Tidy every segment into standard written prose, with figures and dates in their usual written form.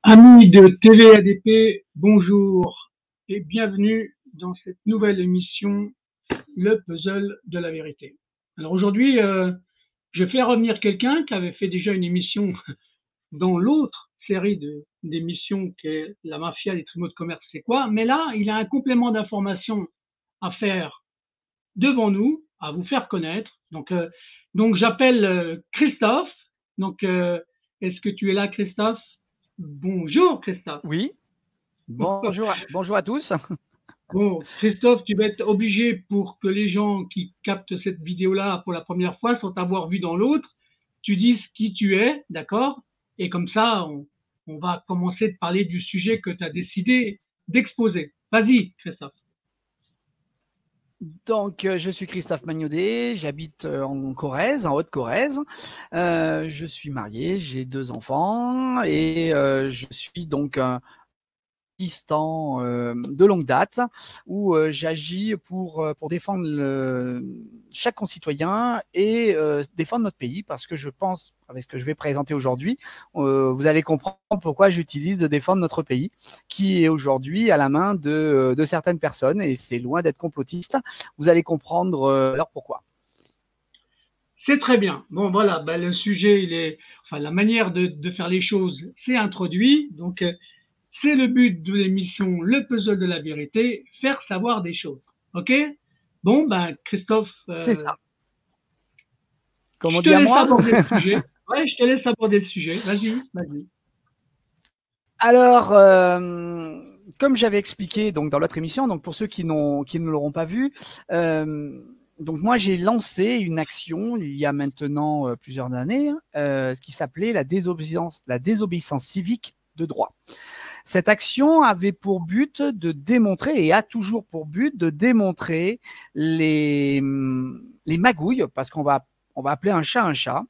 Amis de TV ADP, bonjour et bienvenue dans cette nouvelle émission, le puzzle de la vérité. Alors aujourd'hui, je fais revenir quelqu'un qui avait fait déjà une émission dans l'autre série d'émissions qui est La mafia des tribunaux de commerce, c'est quoi? Mais là, il a un complément d'information à faire devant nous, à vous faire connaître. Donc j'appelle Christophe. Est-ce que tu es là, Christophe? Bonjour, Christophe. Oui, bonjour à tous. Bon, Christophe, tu vas être obligé pour que les gens qui captent cette vidéo-là pour la première fois, sans t'avoir vu dans l'autre, tu dises qui tu es, d'accord? Et comme ça, on va commencer de parler du sujet que tu as décidé d'exposer. Vas-y, Christophe. Donc, je suis Christophe Magnaudet, j'habite en Corrèze, en Haute-Corrèze. Je suis marié, j'ai 2 enfants et je suis donc un assistant de longue date où j'agis pour défendre chaque concitoyen et défendre notre pays parce que je pense, avec ce que je vais présenter aujourd'hui, vous allez comprendre pourquoi j'utilise de défendre notre pays qui est aujourd'hui à la main de certaines personnes et c'est loin d'être complotiste. Vous allez comprendre alors pourquoi. C'est très bien. Bon, voilà, ben, le sujet, enfin, la manière de faire les choses, c'est introduit. Donc, c'est le but de l'émission Le puzzle de la vérité, faire savoir des choses. OK? Bon, ben, Christophe, C'est ça. Comme je on te dit à laisse moi. aborder le sujet. Ouais, je te laisse aborder le sujet. Vas-y, vas-y. Alors, comme j'avais expliqué donc dans l'autre émission, donc pour ceux qui ne l'auront pas vu, donc moi j'ai lancé une action il y a maintenant plusieurs années, ce qui s'appelait la désobéissance civique de droit. Cette action avait pour but de démontrer et a toujours pour but de démontrer les magouilles, parce on va appeler un chat,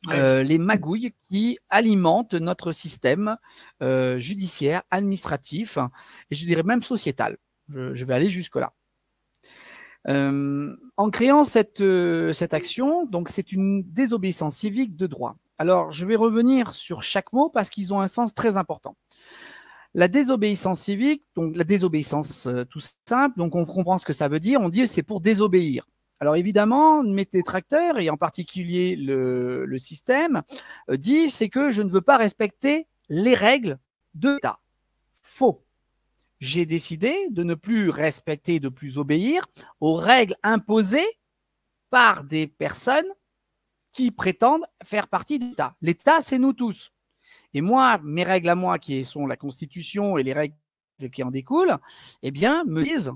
les magouilles qui alimentent notre système judiciaire, administratif et je dirais même sociétal. Je vais aller jusque-là. En créant cette action, donc c'est une désobéissance civique de droit. Alors, je vais revenir sur chaque mot parce qu'ils ont un sens très important. La désobéissance civique, donc la désobéissance tout simple, donc on comprend ce que ça veut dire, on dit c'est pour désobéir. Alors évidemment, mes détracteurs, et en particulier le système, dit c'est que je ne veux pas respecter les règles de l'État. Faux. J'ai décidé de ne plus respecter, de plus obéir aux règles imposées par des personnes qui prétendent faire partie de l'État. L'État, c'est nous tous. Et moi, mes règles à moi, qui sont la Constitution et les règles qui en découlent, eh bien, me disent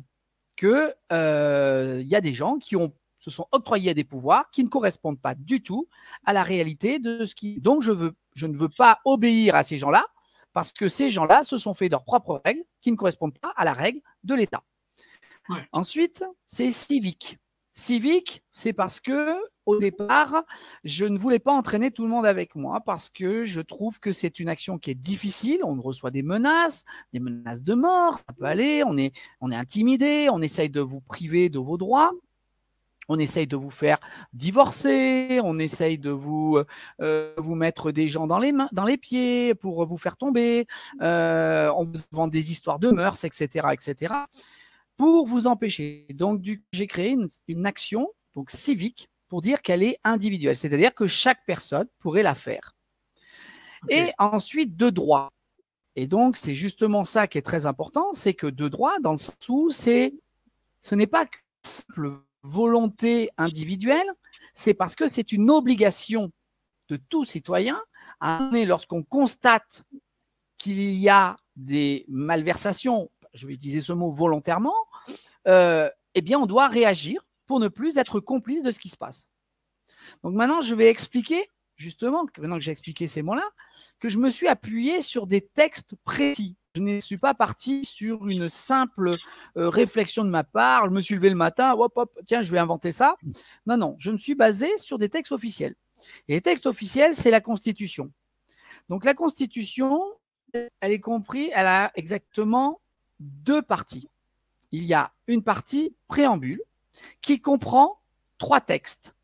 que y a des gens qui se sont octroyés des pouvoirs qui ne correspondent pas du tout à la réalité de ce qui. Donc, je ne veux pas obéir à ces gens-là parce que ces gens-là se sont fait leurs propres règles qui ne correspondent pas à la règle de l'État. Ouais. Ensuite, c'est civique. Civique, c'est parce que au départ, je ne voulais pas entraîner tout le monde avec moi parce que je trouve que c'est une action qui est difficile. On reçoit des menaces de mort. Ça peut aller. On est intimidé. On essaye de vous priver de vos droits. On essaye de vous faire divorcer, on essaye de vous mettre des gens dans les pieds pour vous faire tomber, on vous vend des histoires de mœurs, etc., etc., pour vous empêcher. Donc, j'ai créé une action donc civique pour dire qu'elle est individuelle, c'est-à-dire que chaque personne pourrait la faire. Okay. Et ensuite, de droit. Et donc, c'est justement ça qui est très important, c'est que de droit, dans le sens où ce n'est pas qu'une simple volonté individuelle, c'est parce que c'est une obligation de tout citoyen, lorsqu'on constate qu'il y a des malversations, je vais utiliser ce mot volontairement, eh bien on doit réagir pour ne plus être complice de ce qui se passe. Donc maintenant, je vais expliquer, justement, maintenant que j'ai expliqué ces mots-là, que je me suis appuyé sur des textes précis. Je ne suis pas parti sur une simple réflexion de ma part. Je me suis levé le matin, hop, hop, tiens, je vais inventer ça. Non, non, je me suis basé sur des textes officiels. Et les textes officiels, c'est la Constitution. Donc la Constitution, elle a exactement 2 parties. Il y a une partie préambule qui comprend 3 textes.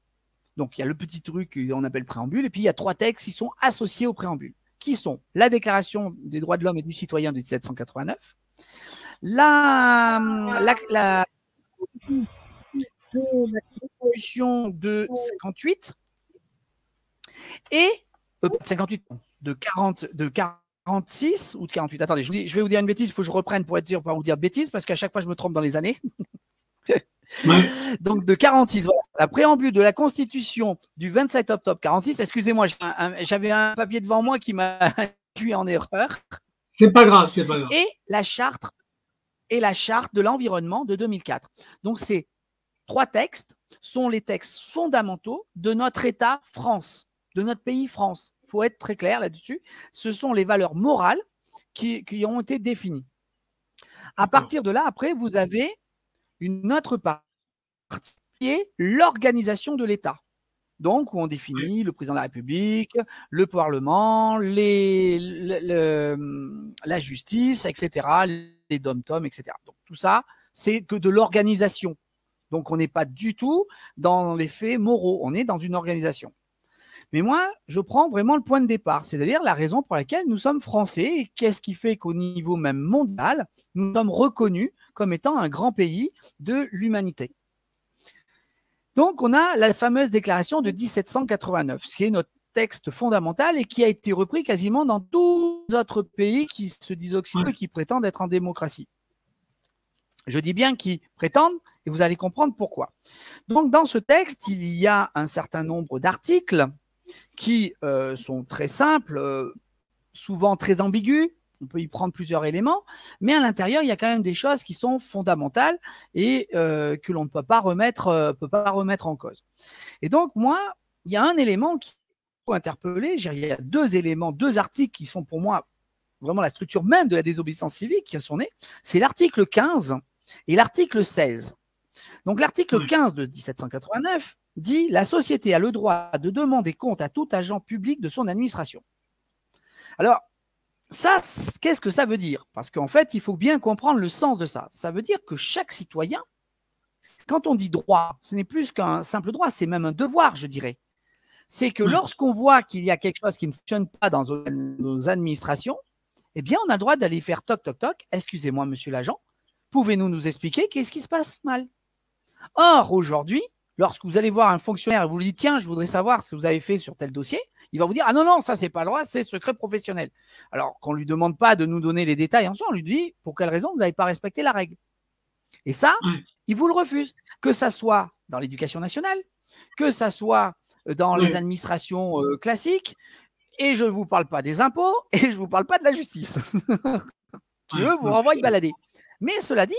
Donc il y a le petit truc qu'on appelle préambule, et puis il y a 3 textes qui sont associés au préambule, qui sont la Déclaration des droits de l'homme et du citoyen de 1789, la Constitution de 58 et 58 de 46 ou de 48. Attendez, je vais vous dire une bêtise, il faut que je reprenne pour être sûr, pour pas vous dire de bêtises, parce qu'à chaque fois je me trompe dans les années. Ouais. Donc de 46, voilà, la préambule de la Constitution du 27 octobre 46. Excusez-moi, j'avais un papier devant moi qui m'a induit en erreur. C'est pas grave, c'est pas grave. Et la charte de l'environnement de 2004. Donc ces 3 textes sont les textes fondamentaux de notre État France, de notre pays France. Il faut être très clair là-dessus. Ce sont les valeurs morales qui ont été définies. À partir de là, après, vous avez une autre partie qui est l'organisation de l'État. Donc, où on définit le président de la République, le Parlement, la justice, etc., les dom-tom, etc. Donc, tout ça, c'est que de l'organisation. Donc, on n'est pas du tout dans les faits moraux, on est dans une organisation. Mais moi, je prends vraiment le point de départ, c'est-à-dire la raison pour laquelle nous sommes français et qu'est-ce qui fait qu'au niveau même mondial, nous sommes reconnus comme étant un grand pays de l'humanité. Donc, on a la fameuse déclaration de 1789, qui est notre texte fondamental et qui a été repris quasiment dans tous les autres pays qui se disent occidentaux et qui prétendent être en démocratie. Je dis bien qui prétendent, et vous allez comprendre pourquoi. Donc, dans ce texte, il y a un certain nombre d'articles qui sont très simples, souvent très ambigus. On peut y prendre plusieurs éléments, mais à l'intérieur, il y a quand même des choses qui sont fondamentales et que l'on ne peut pas remettre en cause. Et donc, moi, il y a un élément qui m'a interpellé. Il y a 2 éléments, 2 articles qui sont pour moi vraiment la structure même de la désobéissance civique qui sont nés. C'est l'article 15 et l'article 16. Donc, l'article 15 de 1789 dit « La société a le droit de demander compte à tout agent public de son administration ». Alors, ça, qu'est-ce que ça veut dire? Parce qu'en fait, il faut bien comprendre le sens de ça. Ça veut dire que chaque citoyen, quand on dit droit, ce n'est plus qu'un simple droit, c'est même un devoir, je dirais. C'est que lorsqu'on voit qu'il y a quelque chose qui ne fonctionne pas dans nos administrations, eh bien, on a le droit d'aller faire toc, toc, toc. Excusez-moi, monsieur l'agent, pouvez-vous nous expliquer qu'est-ce qui se passe mal? Or, aujourd'hui, lorsque vous allez voir un fonctionnaire et vous lui dites, tiens, je voudrais savoir ce que vous avez fait sur tel dossier, il va vous dire, ah non, non, ça, c'est pas le droit, c'est secret professionnel. Alors qu'on ne lui demande pas de nous donner les détails en soi, on lui dit, pour quelle raison vous n'avez pas respecté la règle? Et ça, il vous le refuse. Que ça soit dans l'éducation nationale, que ça soit dans les administrations classiques, et je ne vous parle pas des impôts, et je ne vous parle pas de la justice, qui, eux, vous renvoient balader. Mais cela dit,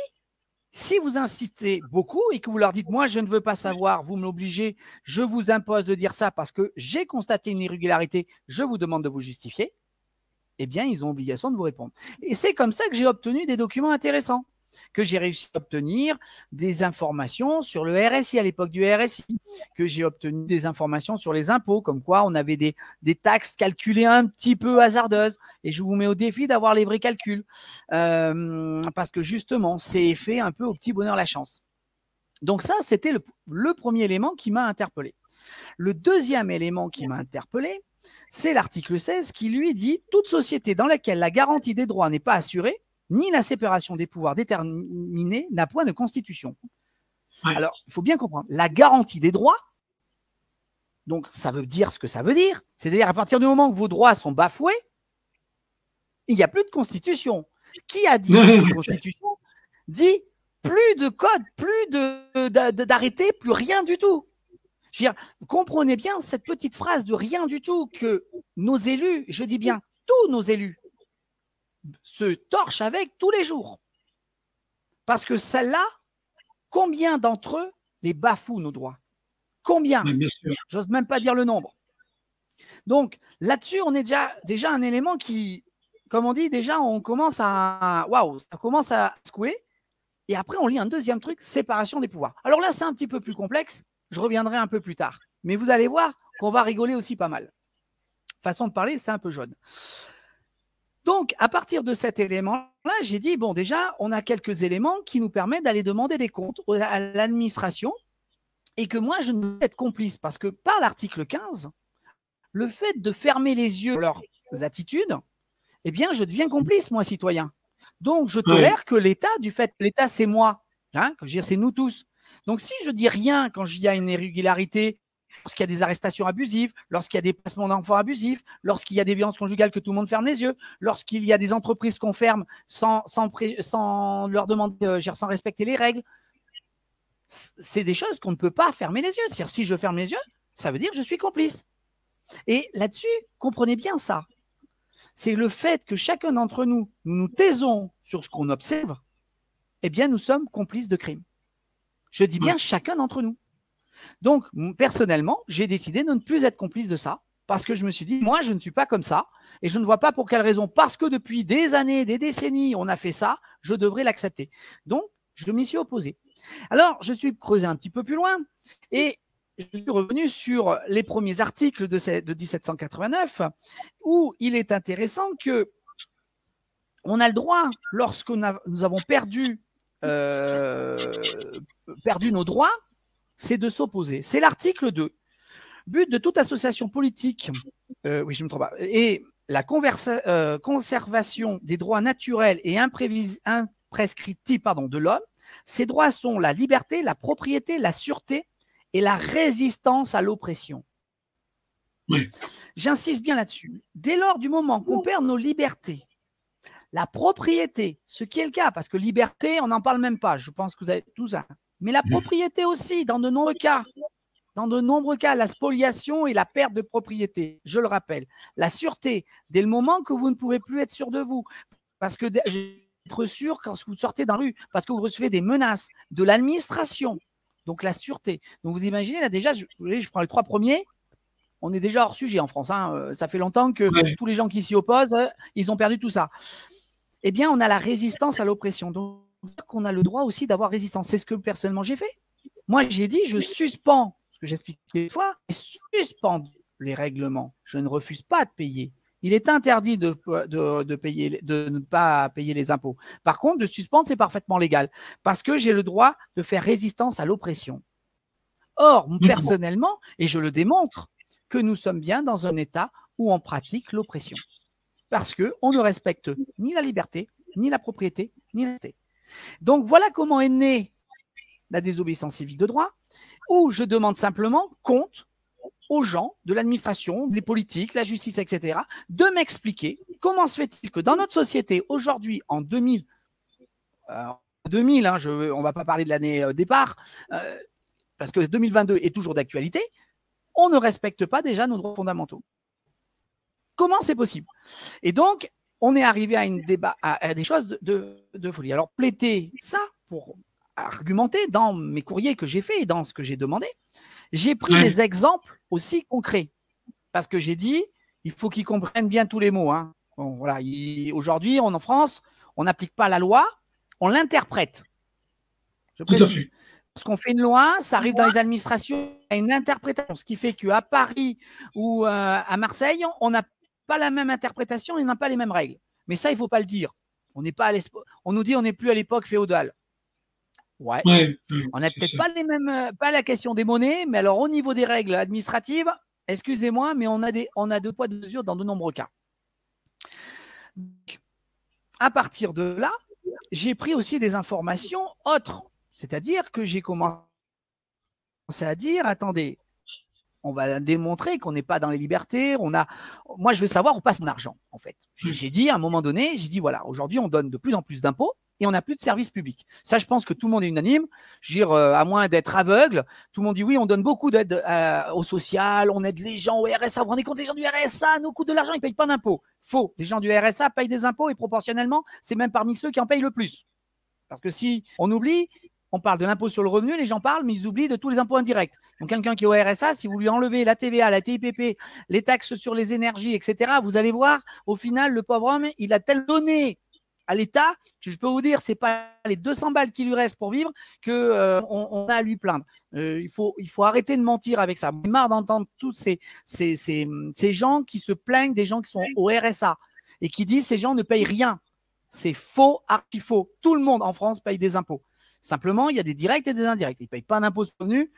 si vous incitez beaucoup et que vous leur dites « moi, je ne veux pas savoir, vous m'obligez, je vous impose de dire ça parce que j'ai constaté une irrégularité, je vous demande de vous justifier », eh bien, ils ont obligation de vous répondre. Et c'est comme ça que j'ai obtenu des documents intéressants, que j'ai réussi à obtenir des informations sur le RSI à l'époque du RSI, que j'ai obtenu des informations sur les impôts, comme quoi on avait des taxes calculées un petit peu hasardeuses. Et je vous mets au défi d'avoir les vrais calculs, parce que justement, c'est fait un peu au petit bonheur la chance. Donc ça, c'était le premier élément qui m'a interpellé. Le deuxième élément qui m'a interpellé, c'est l'article 16 qui lui dit « Toute société dans laquelle la garantie des droits n'est pas assurée, ni la séparation des pouvoirs déterminée n'a point de constitution. » Alors, il faut bien comprendre, la garantie des droits, donc ça veut dire ce que ça veut dire, c'est-à-dire à partir du moment où vos droits sont bafoués, il n'y a plus de constitution. Qui a dit que constitution dit plus de code, plus d'arrêté, plus rien du tout. Je veux dire, vous comprenez bien cette petite phrase de rien du tout que nos élus, je dis bien tous nos élus, se torchent avec tous les jours. Parce que celle-là, combien d'entre eux les bafouent nos droits? Combien? J'ose même pas dire le nombre. Donc là-dessus, on est déjà un élément qui, comme on dit, déjà on commence à waouh, ça commence à secouer. Et après, on lit un deuxième truc, séparation des pouvoirs. Alors là, c'est un petit peu plus complexe. Je reviendrai un peu plus tard. Mais vous allez voir qu'on va rigoler aussi pas mal. Façon de parler, c'est un peu jaune. Donc, à partir de cet élément-là, j'ai dit, bon, déjà, on a quelques éléments qui nous permettent d'aller demander des comptes à l'administration et que moi, je ne veux être complice parce que par l'article 15, le fait de fermer les yeux sur leurs attitudes, eh bien, je deviens complice, moi, citoyen. Donc, je tolère que l'État, du fait que l'État, c'est moi, hein, je veux dire, c'est nous tous. Donc, si je dis rien quand il y a une irrégularité, lorsqu'il y a des arrestations abusives, lorsqu'il y a des placements d'enfants abusifs, lorsqu'il y a des violences conjugales que tout le monde ferme les yeux, lorsqu'il y a des entreprises qu'on ferme sans leur demander, sans respecter les règles, c'est des choses qu'on ne peut pas fermer les yeux. C'est-à-dire, si je ferme les yeux, ça veut dire que je suis complice. Et là-dessus, comprenez bien ça. C'est le fait que chacun d'entre nous, nous taisons sur ce qu'on observe, eh bien, nous sommes complices de crimes. Je dis bien chacun d'entre nous. Donc, personnellement, j'ai décidé de ne plus être complice de ça parce que je me suis dit, moi, je ne suis pas comme ça et je ne vois pas pour quelle raison. Parce que depuis des années, des décennies, on a fait ça, je devrais l'accepter. Donc, je m'y suis opposé. Alors, je suis creusé un petit peu plus loin et je suis revenu sur les premiers articles de 1789 où il est intéressant que on a le droit, lorsque nous avons perdu nos droits, c'est de s'opposer. C'est l'article 2. But de toute association politique, oui, je me trompe pas, et la conservation des droits naturels et imprescriptibles de l'homme. Ces droits sont la liberté, la propriété, la sûreté et la résistance à l'oppression. Oui. J'insiste bien là-dessus. Dès lors du moment qu'on perd nos libertés, la propriété, ce qui est le cas, parce que liberté, on n'en parle même pas, je pense que vous avez tout ça. Mais la propriété aussi, dans de nombreux cas, la spoliation et la perte de propriété, je le rappelle. La sûreté, dès le moment que vous ne pouvez plus être sûr de vous, parce que être sûr quand vous sortez dans la rue, parce que vous recevez des menaces de l'administration, donc la sûreté. Donc vous imaginez, là déjà, je prends les 3 premiers, on est déjà hors sujet en France. Hein. Ça fait longtemps que tous les gens qui s'y opposent, ils ont perdu tout ça. Eh bien, on a la résistance à l'oppression. Donc, on a le droit aussi d'avoir résistance. C'est ce que personnellement j'ai fait. Moi, j'ai dit, je suspends, ce que j'expliquais une fois, suspends les règlements. Je ne refuse pas de payer. Il est interdit de ne pas payer les impôts. Par contre, de suspendre, c'est parfaitement légal parce que j'ai le droit de faire résistance à l'oppression. Or, personnellement, et je le démontre, que nous sommes bien dans un état où on pratique l'oppression. Parce qu'on ne respecte ni la liberté, ni la propriété, ni la liberté. Donc, voilà comment est née la désobéissance civique de droit, où je demande simplement compte aux gens de l'administration, des politiques, la justice, etc., de m'expliquer comment se fait-il que dans notre société, aujourd'hui, en 2000, on ne va pas parler de l'année départ, parce que 2022 est toujours d'actualité, on ne respecte pas déjà nos droits fondamentaux. Comment c'est possible? Et donc, on est arrivé à des choses de folie. Alors, plaider ça pour argumenter dans mes courriers que j'ai faits et dans ce que j'ai demandé, j'ai pris des exemples aussi concrets. Parce que j'ai dit, il faut qu'ils comprennent bien tous les mots. Hein. Bon, voilà, aujourd'hui, en France, on n'applique pas la loi, on l'interprète. Je précise. Lorsqu'on fait une loi, ça arrive dans les administrations à une interprétation. Ce qui fait qu'à Paris ou à Marseille, on n'a pas la même interprétation et on n'a pas les mêmes règles. Mais ça, il ne faut pas le dire. On nous dit on n'est plus à l'époque féodale. Ouais. On n'a peut-être pas les mêmes, pas la question des monnaies, mais alors au niveau des règles administratives, excusez-moi, mais on a 2 poids 2 mesures dans de nombreux cas. Donc, à partir de là, j'ai pris aussi des informations autres. C'est-à-dire que j'ai commencé à dire, attendez, on va démontrer qu'on n'est pas dans les libertés. Moi, je veux savoir où passe mon argent, en fait. J'ai dit, à un moment donné, voilà, aujourd'hui, on donne de plus en plus d'impôts et on n'a plus de services publics. Ça, je pense que tout le monde est unanime. Je veux dire, à moins d'être aveugle, tout le monde dit oui, on donne beaucoup d'aide au social, on aide les gens au RSA. Vous vous rendez compte, les gens du RSA nous coûtent de l'argent, ils ne payent pas d'impôts. Faux. Les gens du RSA payent des impôts et proportionnellement, c'est même parmi ceux qui en payent le plus. Parce que si on oublie, on parle de l'impôt sur le revenu, les gens parlent, mais ils oublient de tous les impôts indirects. Donc, quelqu'un qui est au RSA, si vous lui enlevez la TVA, la TIPP, les taxes sur les énergies, etc., vous allez voir, au final, le pauvre homme, il a tellement donné à l'État que je peux vous dire, c'est pas les 200 balles qui lui restent pour vivre que on a à lui plaindre. Il faut arrêter de mentir avec ça. J'ai marre d'entendre tous ces gens qui se plaignent des gens qui sont au RSA et qui disent ces gens ne payent rien. C'est faux, archi faux. Tout le monde en France paye des impôts. Simplement, il y a des directs et des indirects. Ils ne payent pas d'impôts sur le revenu.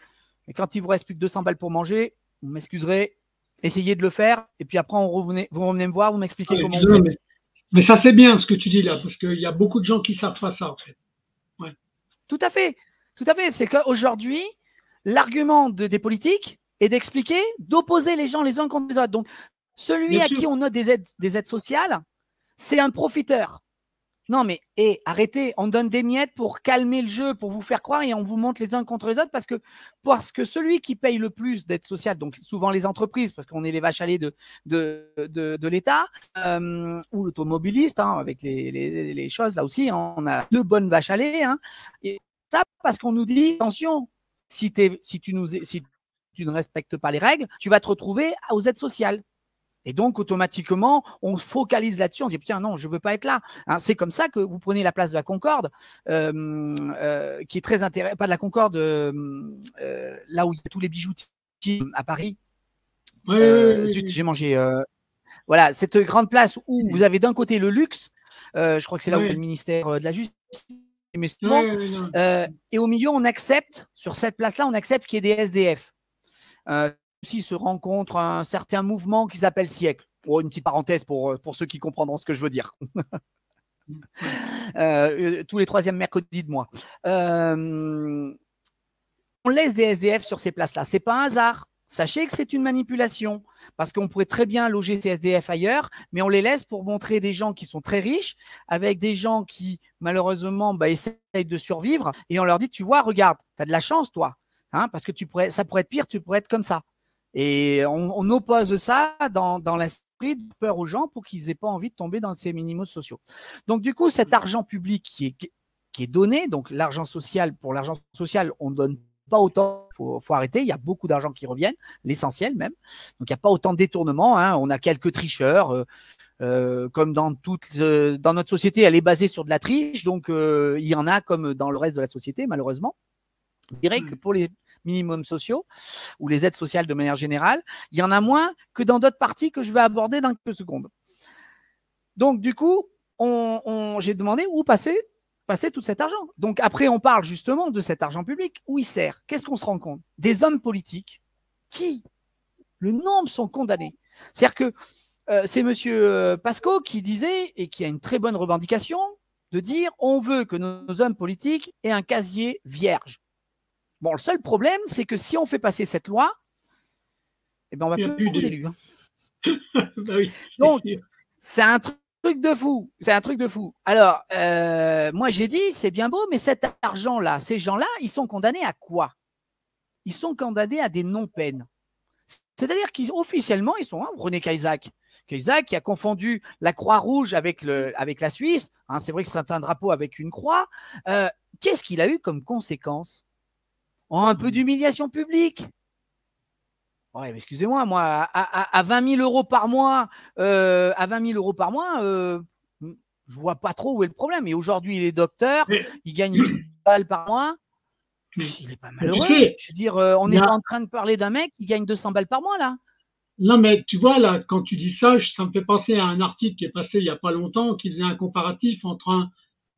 Et quand il vous reste plus que 200 balles pour manger, vous m'excuserez, Essayez de le faire, et puis après, vous revenez me voir, vous m'expliquez comment vous faites. Mais ça, c'est bien ce que tu dis là, parce qu'il y a beaucoup de gens qui ne savent pas ça, en fait. Ouais. Tout à fait. Tout à fait. C'est qu'aujourd'hui, l'argument des politiques est d'expliquer, d'opposer les gens les uns contre les autres. Donc, celui Bien à sûr. qui on note des aides sociales, c'est un profiteur. Non, mais arrêtez, on donne des miettes pour calmer le jeu, pour vous faire croire, et on vous monte les uns contre les autres, parce que celui qui paye le plus d'aides sociales, donc souvent les entreprises, parce qu'on est les vaches à lait de l'État, ou l'automobiliste, hein, avec les choses, là aussi, hein, on a deux bonnes vaches à lait, hein, et ça parce qu'on nous dit, attention, si tu ne respectes pas les règles, tu vas te retrouver aux aides sociales. Et donc, automatiquement, on focalise là-dessus, on se dit, tiens, non, je ne veux pas être là. Hein, c'est comme ça que vous prenez la place de la Concorde, qui est très intéressante, pas de la Concorde, là où il y a tous les bijoutiers à Paris. Zut, j'ai mangé. Voilà, cette grande place où vous avez d'un côté le luxe, je crois que c'est là où il y a le ministère de la Justice, et au milieu, on accepte, sur cette place-là, on accepte qu'il y ait des SDF. Aussi se rencontre un certain mouvement qui s'appelle Siècle. Oh, une petite parenthèse pour ceux qui comprendront ce que je veux dire. Tous les troisièmes mercredis de mois. On laisse des SDF sur ces places-là. Ce n'est pas un hasard. Sachez que c'est une manipulation, parce qu'on pourrait très bien loger ces SDF ailleurs, mais on les laisse pour montrer des gens qui sont très riches, avec des gens qui, malheureusement, essayent de survivre, et on leur dit, tu vois, regarde, tu as de la chance, toi, hein, parce que ça pourrait être pire, tu pourrais être comme ça. Et on oppose ça dans l'esprit de peur aux gens pour qu'ils n'aient pas envie de tomber dans ces minimums sociaux. Donc, du coup, cet argent public qui est donné, donc l'argent social, pour l'argent social, on ne donne pas autant, il faut arrêter, il y a beaucoup d'argent qui reviennent, l'essentiel même. Donc, il n'y a pas autant de détournements, hein. On a quelques tricheurs, comme dans notre société, elle est basée sur de la triche, donc il y en a comme dans le reste de la société, malheureusement. Je dirais que pour les minimums sociaux ou les aides sociales de manière générale, il y en a moins que dans d'autres parties que je vais aborder dans quelques secondes. Donc, du coup, j'ai demandé où passer tout cet argent. Donc, après, on parle justement de cet argent public. Où il sert? Qu'est-ce qu'on se rend compte? Des hommes politiques qui, le nombre, sont condamnés. C'est-à-dire que c'est M. Pasco qui disait, et qui a une très bonne revendication, de dire on veut que nos hommes politiques aient un casier vierge. Bon, le seul problème, c'est que si on fait passer cette loi, eh ben, on va plus d'élus. Hein. Bah oui, donc, c'est un truc de fou. C'est un truc de fou. Alors, moi, j'ai dit, c'est bien beau, mais cet argent-là, ces gens-là, ils sont condamnés à quoi? Ils sont condamnés à des non-peines. C'est-à-dire qu'officiellement, ils sont, hein, vous prenez Cahuzac. Cahuzac qui a confondu la Croix-Rouge avec la Suisse. Hein, c'est vrai que c'est un drapeau avec une croix. Qu'est-ce qu'il a eu comme conséquence? Un peu d'humiliation publique. Ouais, mais excusez-moi, moi, à 20 000 euros par mois, je vois pas trop où est le problème. Et aujourd'hui, il est docteur, il gagne 8 balles par mois. Il est pas malheureux. Je veux dire, on n'est pas en train de parler d'un mec qui gagne 200 balles par mois, là. Non, mais tu vois, là, quand tu dis ça, ça me fait penser à un article qui est passé il n'y a pas longtemps, qui faisait un comparatif entre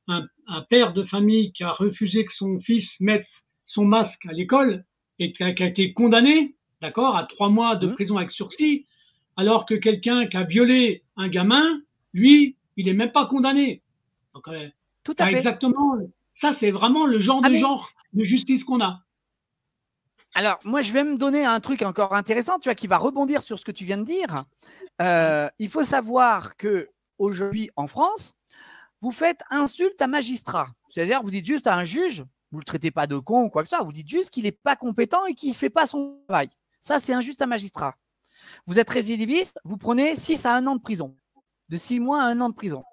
un père de famille qui a refusé que son fils mette son masque à l'école et qui a été condamné, d'accord, à 3 mois de prison avec sursis, alors que quelqu'un qui a violé un gamin, lui, il n'est même pas condamné. Donc, tout à fait. Exactement. Ça, c'est vraiment le genre de justice qu'on a. Alors, moi, je vais me donner un truc encore intéressant, tu vois, qui va rebondir sur ce que tu viens de dire. Il faut savoir que aujourd'hui, en France, vous faites insulte à magistrat. C'est-à-dire, vous dites juste à un juge, vous ne le traitez pas de con ou quoi que ce soit, vous dites juste qu'il n'est pas compétent et qu'il ne fait pas son travail. Ça, c'est injuste à magistrat. Vous êtes récidiviste, vous prenez 6 à 1 an de prison. De 6 mois à 1 an de prison.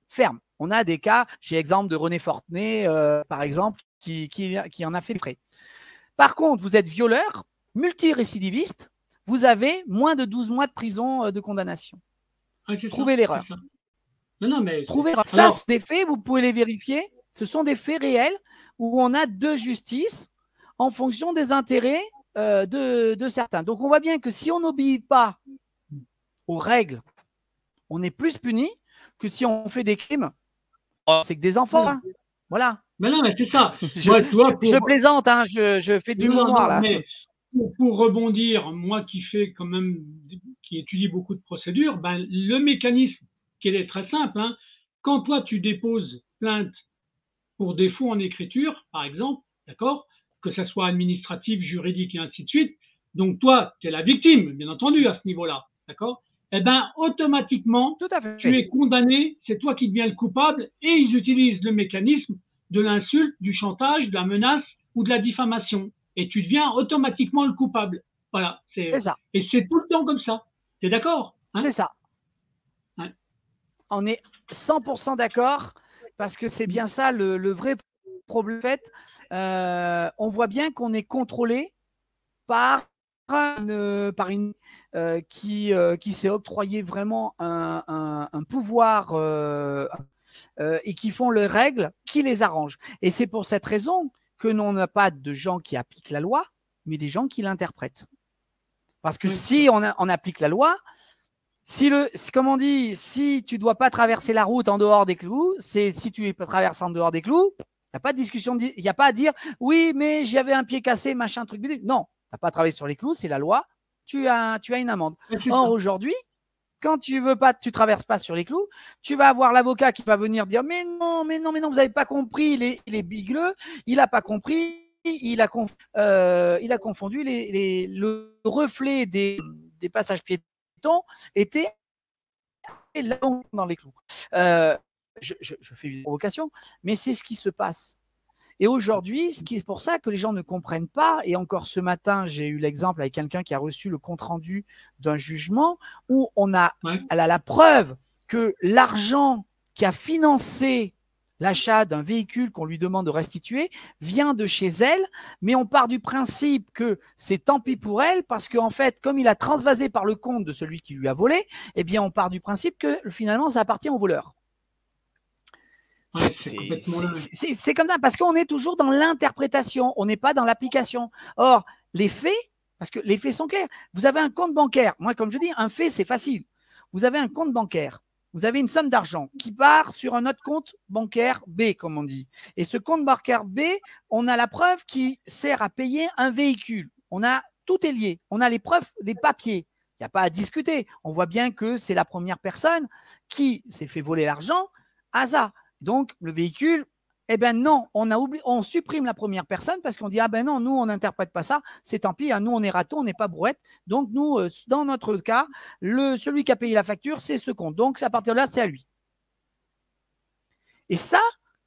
Ferme. On a des cas, j'ai exemple de René Fortenay, par exemple, qui en a fait les frais. Par contre, vous êtes violeur, multirécidiviste, vous avez moins de 12 mois de prison de condamnation. Trouvez l'erreur. Trouvez l'erreur. Ça, c'est des faits, vous pouvez les vérifier. Ce sont des faits réels où on a deux justices en fonction des intérêts de certains. Donc, on voit bien que si on n'obéit pas aux règles, on est plus puni que si on fait des crimes. C'est que des enfants. Hein. Voilà. Mais non, mais c'est ça. je plaisante, hein, je fais de l'humour noir là. pour rebondir, moi qui fais quand même, qui étudie beaucoup de procédures, ben, le mécanisme, qui est très simple, hein, quand toi tu déposes plainte pour défaut en écriture, par exemple, d'accord, que ça soit administratif, juridique et ainsi de suite, donc toi, tu es la victime, bien entendu, à ce niveau-là, d'accord, eh ben, automatiquement, Tout à tu fait. es condamné, c'est toi qui deviens le coupable, et ils utilisent le mécanisme de l'insulte, du chantage, de la menace ou de la diffamation. Et tu deviens automatiquement le coupable. Voilà. C'est ça. Et c'est tout le temps comme ça. T'es d'accord, hein? C'est ça. Ouais. On est 100% d'accord parce que c'est bien ça le vrai problème. En fait, on voit bien qu'on est contrôlé par une qui s'est octroyé vraiment un pouvoir et qui font les règles qui les arrangent. Et c'est pour cette raison que l'on n'a pas de gens qui appliquent la loi, mais des gens qui l'interprètent. Parce que si on applique la loi, comme on dit, si tu dois pas traverser la route en dehors des clous, si tu traverses en dehors des clous, il n'y a pas de discussion, il n'y a pas à dire oui, mais j'avais un pied cassé, machin, truc. Non, tu n'as pas travaillé sur les clous, c'est la loi, tu as une amende. Or, aujourd'hui, quand tu veux pas, tu traverses pas sur les clous, tu vas avoir l'avocat qui va venir dire mais non, vous avez pas compris, il est bigleux, il a pas compris, il a confondu le reflet des passages piétons était là dans les clous. Je fais une provocation, mais c'est ce qui se passe. Et aujourd'hui, c'est pour ça que les gens ne comprennent pas. Et encore ce matin, j'ai eu l'exemple avec quelqu'un qui a reçu le compte-rendu d'un jugement où elle a la preuve que l'argent qui a financé l'achat d'un véhicule qu'on lui demande de restituer vient de chez elle, mais on part du principe que c'est tant pis pour elle parce qu'en fait, comme il a transvasé par le compte de celui qui lui a volé, eh bien, on part du principe que finalement, ça appartient au voleur. C'est comme ça, parce qu'on est toujours dans l'interprétation, on n'est pas dans l'application. Or, les faits, parce que les faits sont clairs, vous avez un compte bancaire. Moi, comme je dis, un fait, c'est facile. Vous avez un compte bancaire, vous avez une somme d'argent qui part sur un autre compte bancaire B, comme on dit. Et ce compte bancaire B, on a la preuve qui sert à payer un véhicule. Tout est lié. On a les preuves, les papiers. Il n'y a pas à discuter. On voit bien que c'est la première personne qui s'est fait voler l'argent à ça. Donc, le véhicule, eh ben non, on supprime la première personne parce qu'on dit, ah ben non, nous, on n'interprète pas ça, c'est tant pis, hein, nous, on est râteau, on n'est pas brouette. Donc, nous, dans notre cas, celui qui a payé la facture, c'est ce compte. Donc, à partir de là, c'est à lui. Et ça,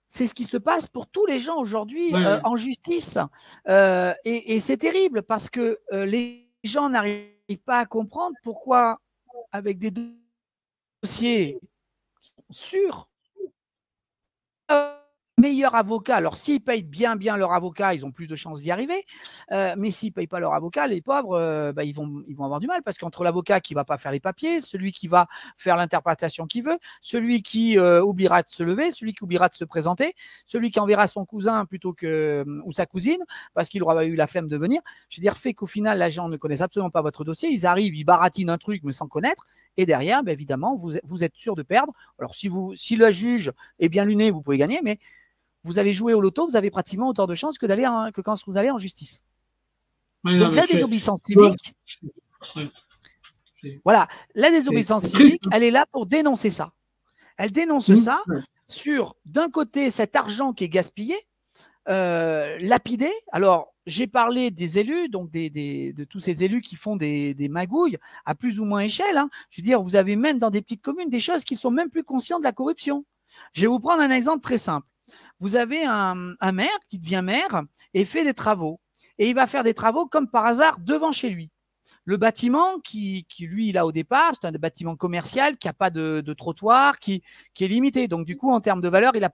c'est ce qui se passe pour tous les gens aujourd'hui en justice. Et c'est terrible parce que les gens n'arrivent pas à comprendre pourquoi, avec des dossiers sûrs, meilleur avocat. Alors, s'ils payent bien leur avocat, ils ont plus de chances d'y arriver. Mais s'ils payent pas leur avocat, les pauvres, ils vont avoir du mal parce qu'entre l'avocat qui va pas faire les papiers, celui qui va faire l'interprétation qu'il veut, celui qui oubliera de se lever, celui qui oubliera de se présenter, celui qui enverra son cousin plutôt que ou sa cousine parce qu'il aura eu la flemme de venir. Je veux dire, fait qu'au final, l'agent ne connaisse absolument pas votre dossier. Ils arrivent, ils baratinent un truc mais sans connaître. Et derrière, évidemment, vous êtes sûr de perdre. Alors, si le juge est bien luné, vous pouvez gagner, mais vous allez jouer au loto, vous avez pratiquement autant de chances que quand vous allez en justice. Donc, la désobéissance civique, voilà, la désobéissance civique, elle est là pour dénoncer ça. Elle dénonce ça sur, d'un côté, cet argent qui est gaspillé, lapidé. Alors, j'ai parlé des élus, donc de tous ces élus qui font des magouilles à plus ou moins échelle. Hein. Je veux dire, vous avez même dans des petites communes des choses qui sont même plus conscientes de la corruption. Je vais vous prendre un exemple très simple. Vous avez un maire qui devient maire et fait des travaux. Et il va faire des travaux comme par hasard devant chez lui. Le bâtiment qui lui, il a au départ, c'est un bâtiment commercial qui n'a pas de trottoir, qui est limité. Donc, du coup, en termes de valeur, il n'a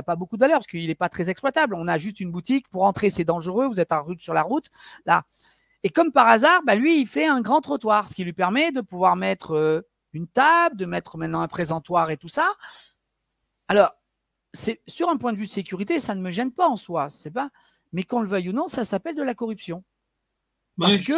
pas beaucoup de valeur parce qu'il n'est pas très exploitable. On a juste une boutique. Pour entrer, c'est dangereux. Vous êtes sur la route. Là. Et comme par hasard, lui, il fait un grand trottoir, ce qui lui permet de pouvoir mettre une table, de mettre maintenant un présentoir et tout ça. Alors, sur un point de vue de sécurité, ça ne me gêne pas en soi, c'est pas. Mais qu'on le veuille ou non, ça s'appelle de la corruption. Parce que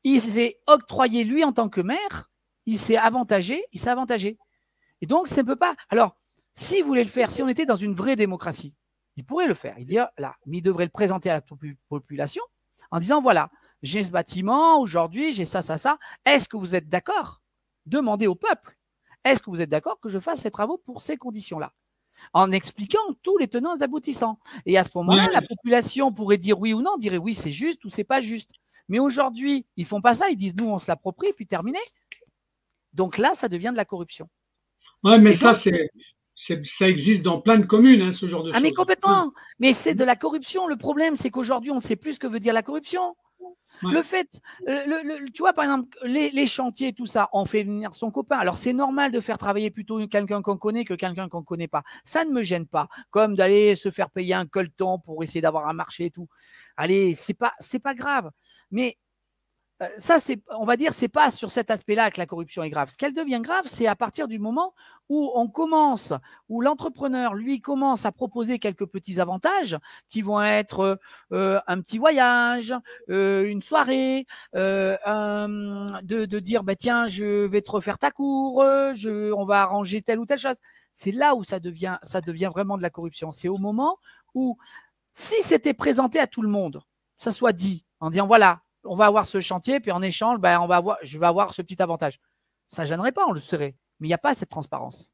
il s'est octroyé, lui, en tant que maire, il s'est avantagé. Et donc, ça ne peut pas. Alors, s'il voulait le faire, si on était dans une vraie démocratie, il pourrait le faire. Il dit là, mais il devrait le présenter à la population en disant voilà, j'ai ce bâtiment, aujourd'hui, j'ai ça, ça, ça. Est-ce que vous êtes d'accord? Demandez au peuple. Est-ce que vous êtes d'accord que je fasse ces travaux pour ces conditions-là? En expliquant tous les tenants et aboutissants. Et à ce moment-là, la population pourrait dire oui ou non, dirait oui, c'est juste ou c'est pas juste. Mais aujourd'hui, ils font pas ça, ils disent nous, on se l'approprie, puis terminé. Donc là, ça devient de la corruption. Ouais, mais ça, ça existe dans plein de communes, hein, ce genre de choses. Mais complètement. Mais c'est de la corruption. Le problème, c'est qu'aujourd'hui, on ne sait plus ce que veut dire la corruption. Ouais. Le fait, tu vois, par exemple, les chantiers, tout ça, on fait venir son copain. Alors, c'est normal de faire travailler plutôt quelqu'un qu'on connaît que quelqu'un qu'on ne connaît pas. Ça ne me gêne pas. Comme d'aller se faire payer un colleton pour essayer d'avoir un marché et tout. Allez, c'est pas grave. Mais ça, on va dire, c'est pas sur cet aspect-là que la corruption est grave. Ce qu'elle devient grave, c'est à partir du moment où où l'entrepreneur, lui, commence à proposer quelques petits avantages qui vont être un petit voyage, une soirée, de dire, bah, tiens, je vais te refaire ta cour, on va arranger telle ou telle chose. C'est là où ça devient vraiment de la corruption. C'est au moment où, si c'était présenté à tout le monde, ça soit dit, en disant, voilà, on va avoir ce chantier, puis en échange, ben, je vais avoir ce petit avantage. Ça ne gênerait pas, on le saurait. Mais il n'y a pas cette transparence.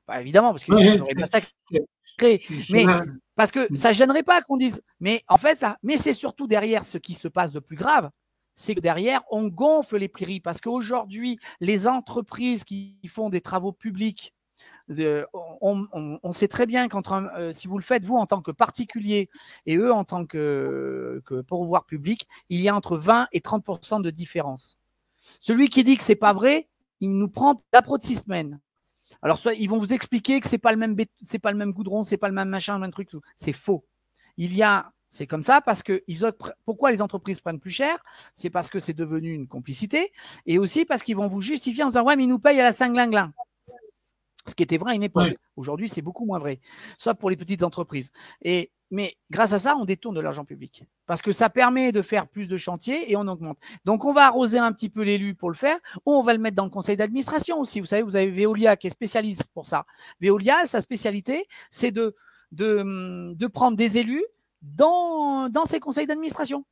Bah, évidemment, parce que ça serait massacré. Mais parce que ça ne gênerait pas qu'on dise. Mais en fait, mais c'est surtout derrière ce qui se passe de plus grave, c'est que derrière, on gonfle les prix. Parce qu'aujourd'hui, les entreprises qui font des travaux publics, on sait très bien si vous le faites, vous, en tant que particulier, et eux, en tant que pourvoir public, il y a entre 20 et 30% de différence. Celui qui dit que c'est pas vrai, il nous prend la pro de 6 semaines. Alors, soit ils vont vous expliquer que c'est pas le même goudron, c'est pas le même machin, le même truc, tout. C'est faux. C'est comme ça parce que pourquoi les entreprises prennent plus cher? C'est parce que c'est devenu une complicité, et aussi parce qu'ils vont vous justifier en disant ouais, mais ils nous payent à la cinglinglin. Ce qui était vrai à une époque. Ouais. Aujourd'hui, c'est beaucoup moins vrai, sauf pour les petites entreprises. Mais grâce à ça, on détourne de l'argent public parce que ça permet de faire plus de chantiers et on augmente. Donc, on va arroser un petit peu l'élu pour le faire, ou on va le mettre dans le conseil d'administration aussi. Vous savez, vous avez Veolia qui est spécialiste pour ça. Veolia, sa spécialité, c'est de prendre des élus dans ses conseils d'administration.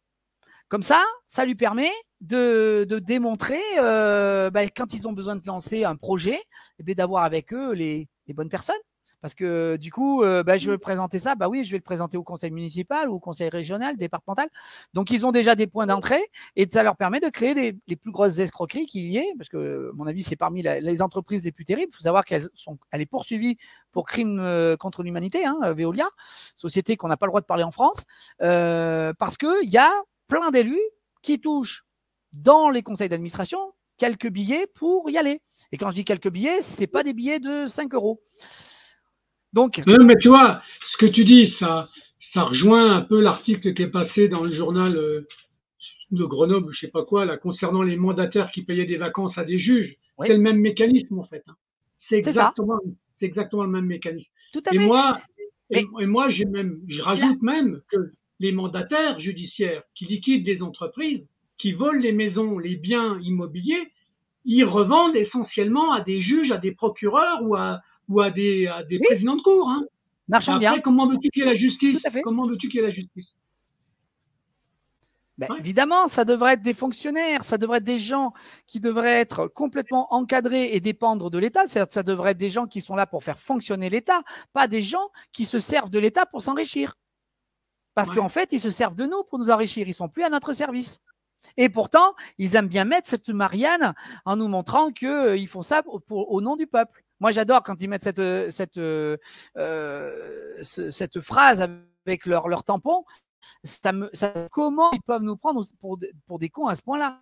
Comme ça lui permet de démontrer, quand ils ont besoin de lancer un projet, d'avoir avec eux les bonnes personnes. Parce que du coup, je vais présenter ça, oui, je vais le présenter au conseil municipal ou au conseil régional, départemental. Donc, ils ont déjà des points d'entrée et ça leur permet de créer les plus grosses escroqueries qu'il y ait, parce que, à mon avis, c'est parmi les entreprises les plus terribles. Il faut savoir qu'elle est poursuivie pour crimes contre l'humanité, Veolia, société qu'on n'a pas le droit de parler en France, parce qu'il y a plein d'élus qui touchent dans les conseils d'administration quelques billets pour y aller. Et quand je dis quelques billets, ce n'est pas des billets de 5 €. Donc, non, mais tu vois, ce que tu dis, ça rejoint un peu l'article qui est passé dans le journal de Grenoble, je ne sais pas quoi, là, concernant les mandataires qui payaient des vacances à des juges. Oui. C'est le même mécanisme, en fait. C'est exactement le même mécanisme. Tout à fait. Moi, je rajoute même que les mandataires judiciaires qui liquident des entreprises, qui volent les maisons, les biens immobiliers, ils revendent essentiellement à des juges, à des procureurs ou à des présidents de cour. Hein. Marchand bien. Comment veux-tu qu'il y ait la justice? Tout à fait. Comment veux-tu qu'il y ait la justice? Ouais. Évidemment, ça devrait être des fonctionnaires, ça devrait être des gens qui devraient être complètement encadrés et dépendre de l'État. Ça devrait être des gens qui sont là pour faire fonctionner l'État, pas des gens qui se servent de l'État pour s'enrichir. Parce qu'en fait, ils se servent de nous pour nous enrichir. Ils sont plus à notre service. Et pourtant, ils aiment bien mettre cette Marianne en nous montrant qu'ils font ça au nom du peuple. Moi, j'adore quand ils mettent cette phrase avec leur tampon. Comment ils peuvent nous prendre pour des cons à ce point-là?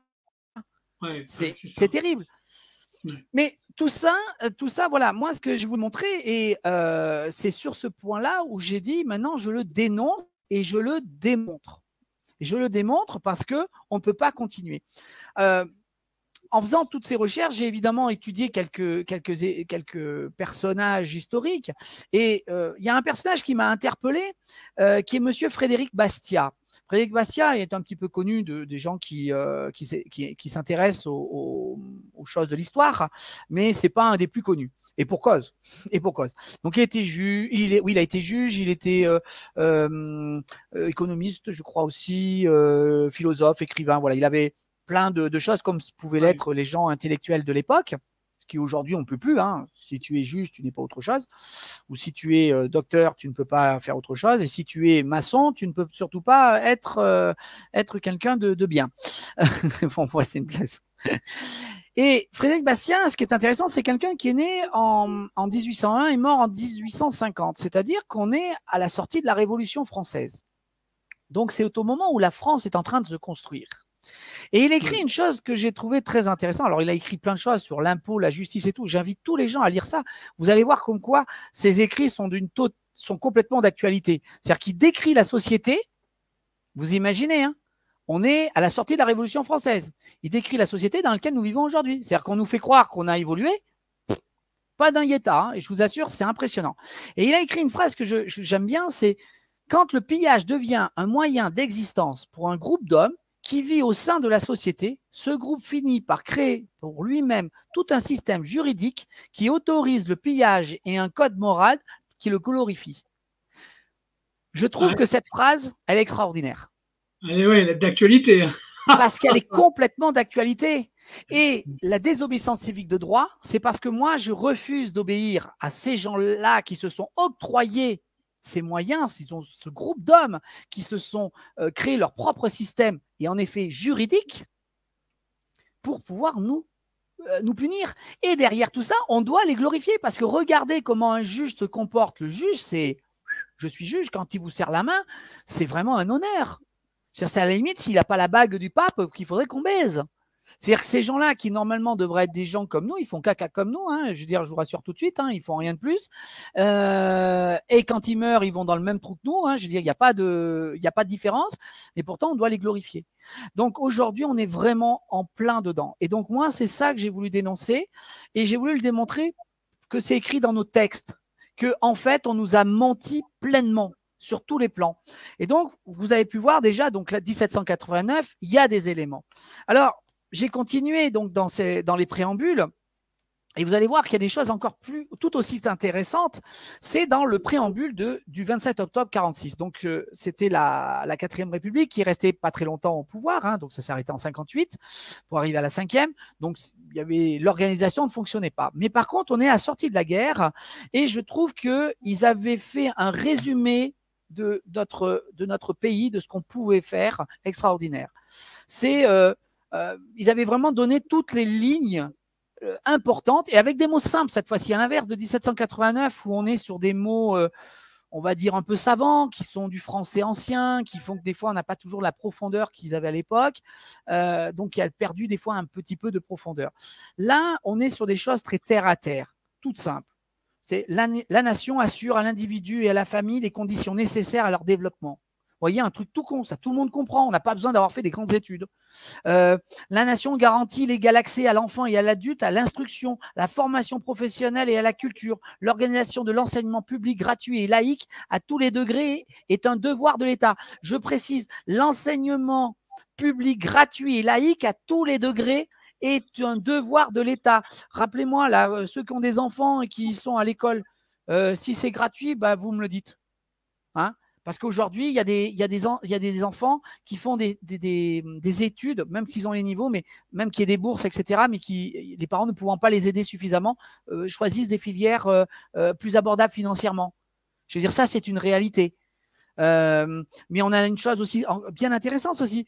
C'est terrible. Mais tout ça, voilà, moi, ce que je vais vous montrer, et c'est sur ce point-là où j'ai dit, maintenant, je le dénonce et je le démontre. Et je le démontre parce qu'on ne peut pas continuer. En faisant toutes ces recherches, j'ai évidemment étudié quelques personnages historiques. Et il y a un personnage qui m'a interpellé, qui est monsieur Frédéric Bastiat. Frédéric Bastiat est un petit peu connu des gens qui s'intéressent aux choses de l'histoire, mais ce n'est pas un des plus connus. Et pour cause. Et pour cause. Donc il a été juge, oui, il a été juge, il était économiste, je crois aussi, philosophe, écrivain. Voilà, il avait plein de choses comme pouvaient Ouais. l'être les gens intellectuels de l'époque, ce qui aujourd'hui on ne peut plus. Hein. Si tu es juge, tu n'es pas autre chose. Ou si tu es docteur, tu ne peux pas faire autre chose. Et si tu es maçon, tu ne peux surtout pas être quelqu'un de bien. Bon, moi, c'est une classe. Et Frédéric Bastien, ce qui est intéressant, c'est quelqu'un qui est né en 1801 et mort en 1850. C'est-à-dire qu'on est à la sortie de la Révolution française. Donc, c'est au moment où la France est en train de se construire. Et il écrit une chose que j'ai trouvé très intéressante. Alors, il a écrit plein de choses sur l'impôt, la justice et tout. J'invite tous les gens à lire ça. Vous allez voir comme quoi ses écrits sont complètement d'actualité. C'est-à-dire qu'il décrit la société. Vous imaginez, hein? On est à la sortie de la Révolution française. Il décrit la société dans laquelle nous vivons aujourd'hui. C'est-à-dire qu'on nous fait croire qu'on a évolué. Pas d'un iota, hein, et je vous assure, c'est impressionnant. Et il a écrit une phrase que j'aime bien, c'est « Quand le pillage devient un moyen d'existence pour un groupe d'hommes qui vit au sein de la société, ce groupe finit par créer pour lui-même tout un système juridique qui autorise le pillage et un code moral qui le glorifie. » Je trouve que cette phrase, elle est extraordinaire. Et oui, elle est d'actualité. Parce qu'elle est complètement d'actualité. Et la désobéissance civique de droit, c'est parce que moi, je refuse d'obéir à ces gens-là qui se sont octroyés ces moyens, ils ont ce groupe d'hommes qui se sont créés leur propre système et en effet juridique pour pouvoir nous punir. Et derrière tout ça, on doit les glorifier parce que regardez comment un juge se comporte. Le juge, c'est « je suis juge », quand il vous serre la main, c'est vraiment un honneur. C'est à la limite, s'il n'a pas la bague du pape, qu'il faudrait qu'on baise. C'est-à-dire que ces gens-là, qui normalement devraient être des gens comme nous, ils font caca comme nous, hein, je veux dire, je vous rassure tout de suite, hein, ils font rien de plus. Et quand ils meurent, ils vont dans le même trou que nous, hein, je veux dire, il n'y a pas de différence, et pourtant, on doit les glorifier. Donc aujourd'hui, on est vraiment en plein dedans. Et donc moi, c'est ça que j'ai voulu dénoncer, et j'ai voulu le démontrer que c'est écrit dans nos textes, que en fait, on nous a menti pleinement sur tous les plans. Et donc, vous avez pu voir déjà, donc là, 1789, il y a des éléments. Alors, j'ai continué donc dans les préambules, et vous allez voir qu'il y a des choses encore tout aussi intéressantes. C'est dans le préambule du 27 octobre 46. Donc, c'était la 4e République qui restait pas très longtemps au pouvoir. Hein, donc, ça s'est arrêté en 58 pour arriver à la 5e. Donc, l'organisation ne fonctionnait pas. Mais par contre, on est à la sortie de la guerre et je trouve qu'ils avaient fait un résumé de notre pays, de ce qu'on pouvait faire extraordinaire. Ils avaient vraiment donné toutes les lignes importantes et avec des mots simples cette fois-ci, à l'inverse de 1789 où on est sur des mots, on va dire un peu savants, qui sont du français ancien, qui font que des fois on n'a pas toujours la profondeur qu'ils avaient à l'époque, donc qui a perdu des fois un petit peu de profondeur. Là, on est sur des choses très terre à terre, toutes simples. C'est la nation assure à l'individu et à la famille les conditions nécessaires à leur développement. Vous voyez, un truc tout con, ça tout le monde comprend, on n'a pas besoin d'avoir fait des grandes études. La nation garantit l'égal accès à l'enfant et à l'adulte, à l'instruction, la formation professionnelle et à la culture. L'organisation de l'enseignement public gratuit et laïque à tous les degrés est un devoir de l'État. Je précise, l'enseignement public gratuit et laïque à tous les degrés est un devoir de l'État. Rappelez-moi, là, ceux qui ont des enfants et qui sont à l'école, si c'est gratuit, bah, vous me le dites. Hein? Parce qu'aujourd'hui, il y a des enfants qui font des études, même s'ils ont les niveaux, mais même qu'il y ait des bourses, etc., mais les parents ne pouvant pas les aider suffisamment, choisissent des filières plus abordables financièrement. Je veux dire, ça, c'est une réalité. Mais on a une chose aussi bien intéressante aussi.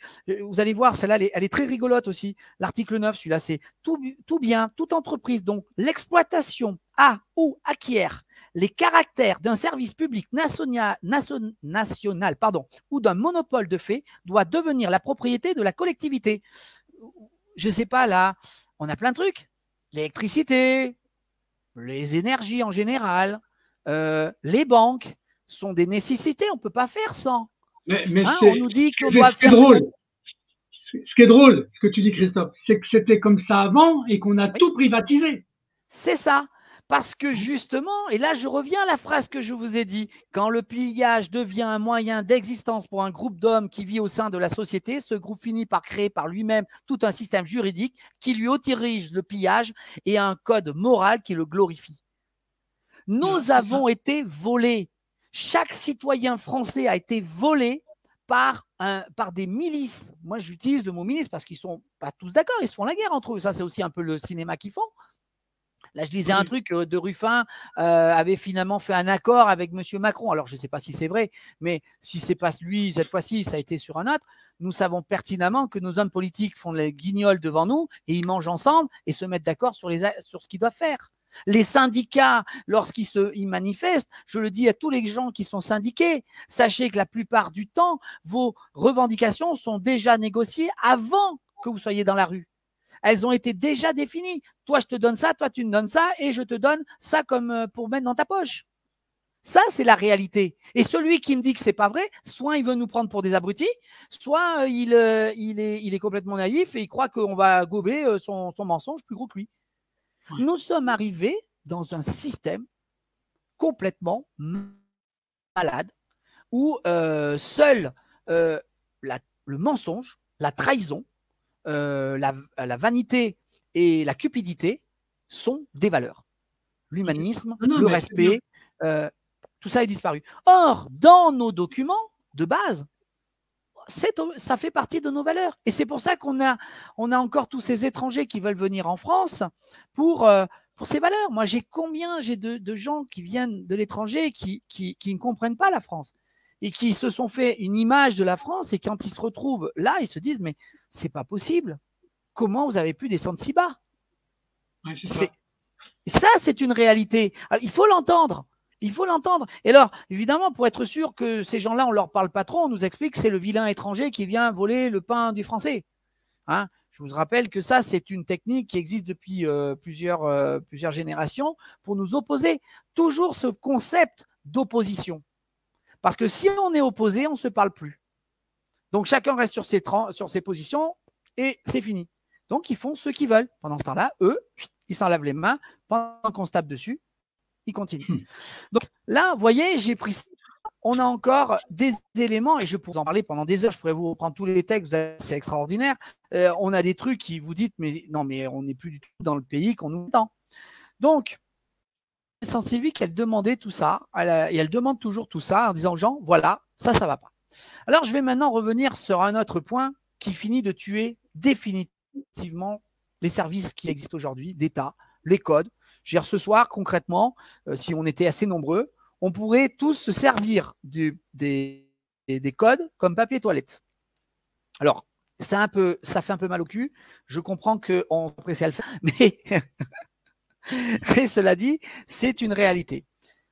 Vous allez voir, celle-là, elle est très rigolote aussi. L'article 9, celui-là, c'est tout bien, toute entreprise, donc l'exploitation a ou acquiert les caractères d'un service public national ou d'un monopole de fait doit devenir la propriété de la collectivité. Je sais pas, là, on a plein de trucs. L'électricité, les énergies en général, les banques sont des nécessités, on ne peut pas faire sans. Mais hein, on nous dit qu'on doit faire... Ce qui est drôle, ce que tu dis, Christophe, c'est que c'était comme ça avant et qu'on a tout privatisé. C'est ça. Parce que justement, et là je reviens à la phrase que je vous ai dit, quand le pillage devient un moyen d'existence pour un groupe d'hommes qui vit au sein de la société, ce groupe finit par créer par lui-même tout un système juridique qui lui autorise le pillage et un code moral qui le glorifie. Nous avons été volés. Chaque citoyen français a été volé par des milices. Moi, j'utilise le mot milice parce qu'ils ne sont pas tous d'accord, ils se font la guerre entre eux. Ça, c'est aussi un peu le cinéma qu'ils font. Là, je lisais un truc de Ruffin avait finalement fait un accord avec M. Macron. Alors, je ne sais pas si c'est vrai, mais si c'est pas lui, cette fois-ci, ça a été sur un autre. Nous savons pertinemment que nos hommes politiques font les guignols devant nous et ils mangent ensemble et se mettent d'accord sur ce qu'ils doivent faire. Les syndicats, lorsqu'ils manifestent, je le dis à tous les gens qui sont syndiqués, sachez que la plupart du temps, vos revendications sont déjà négociées avant que vous soyez dans la rue. Elles ont été déjà définies. Toi, je te donne ça, toi, tu me donnes ça, et je te donne ça comme pour mettre dans ta poche. Ça, c'est la réalité. Et celui qui me dit que c'est pas vrai, soit il veut nous prendre pour des abrutis, soit il est complètement naïf et il croit qu'on va gober son mensonge plus gros que lui. Nous sommes arrivés dans un système complètement malade où seul le mensonge, la trahison, la vanité et la cupidité sont des valeurs. L'humanisme, le respect, tout ça est disparu. Or, dans nos documents de base, ça fait partie de nos valeurs. Et c'est pour ça qu'on a encore tous ces étrangers qui veulent venir en France pour ces valeurs. Moi, j'ai de gens qui viennent de l'étranger qui ne comprennent pas la France et qui se sont fait une image de la France et quand ils se retrouvent là, ils se disent mais c'est pas possible. Comment vous avez pu descendre si bas? Ça, c'est une réalité. Alors, il faut l'entendre. Il faut l'entendre. Et alors, évidemment, pour être sûr que ces gens-là, on leur parle pas trop, on nous explique que c'est le vilain étranger qui vient voler le pain du français. Hein? Je vous rappelle que ça, c'est une technique qui existe depuis plusieurs générations pour nous opposer. Toujours ce concept d'opposition. Parce que si on est opposé, on ne se parle plus. Donc, chacun reste sur ses positions et c'est fini. Donc, ils font ce qu'ils veulent. Pendant ce temps-là, eux, ils s'en lavent les mains. Pendant qu'on se tape dessus, ils continuent. Donc là, vous voyez, j'ai pris ça. On a encore des éléments, et je pourrais en parler pendant des heures, je pourrais vous reprendre tous les textes, c'est extraordinaire. On a des trucs qui vous dites, mais non, mais on n'est plus du tout dans le pays qu'on nous attend. Donc, la désobéissance civique, elle demandait tout ça, et elle demande toujours tout ça en disant aux gens, voilà, ça va pas. Alors, je vais maintenant revenir sur un autre point qui finit de tuer définitivement les services qui existent aujourd'hui, d'État, les codes. Je veux dire, ce soir, concrètement, si on était assez nombreux, on pourrait tous se servir des codes comme papier toilette. Alors, ça fait un peu mal au cul. Je comprends qu'on apprécie à le faire, mais cela dit, c'est une réalité.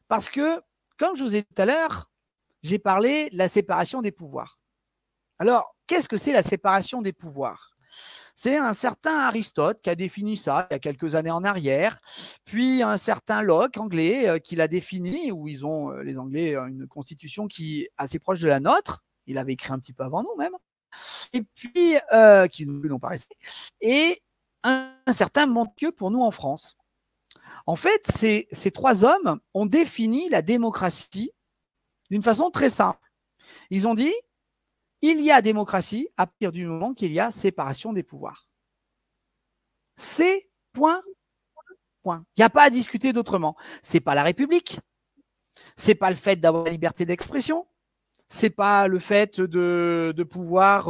Parce que, comme je vous ai dit tout à l'heure, j'ai parlé de la séparation des pouvoirs. Alors, qu'est-ce que c'est la séparation des pouvoirs ? C'est un certain Aristote qui a défini ça il y a quelques années en arrière, puis un certain Locke anglais qui l'a défini, où ils ont, les Anglais, une constitution qui est assez proche de la nôtre. Il avait écrit un petit peu avant nous même, et puis qui nous l'ont pas resté, et un certain Montesquieu pour nous en France. En fait, ces trois hommes ont défini la démocratie d'une façon très simple. Ils ont dit il y a démocratie à partir du moment qu'il y a séparation des pouvoirs. C'est point. Il n'y a pas à discuter d'autrement. C'est pas la République. C'est pas le fait d'avoir la liberté d'expression. C'est pas le fait de pouvoir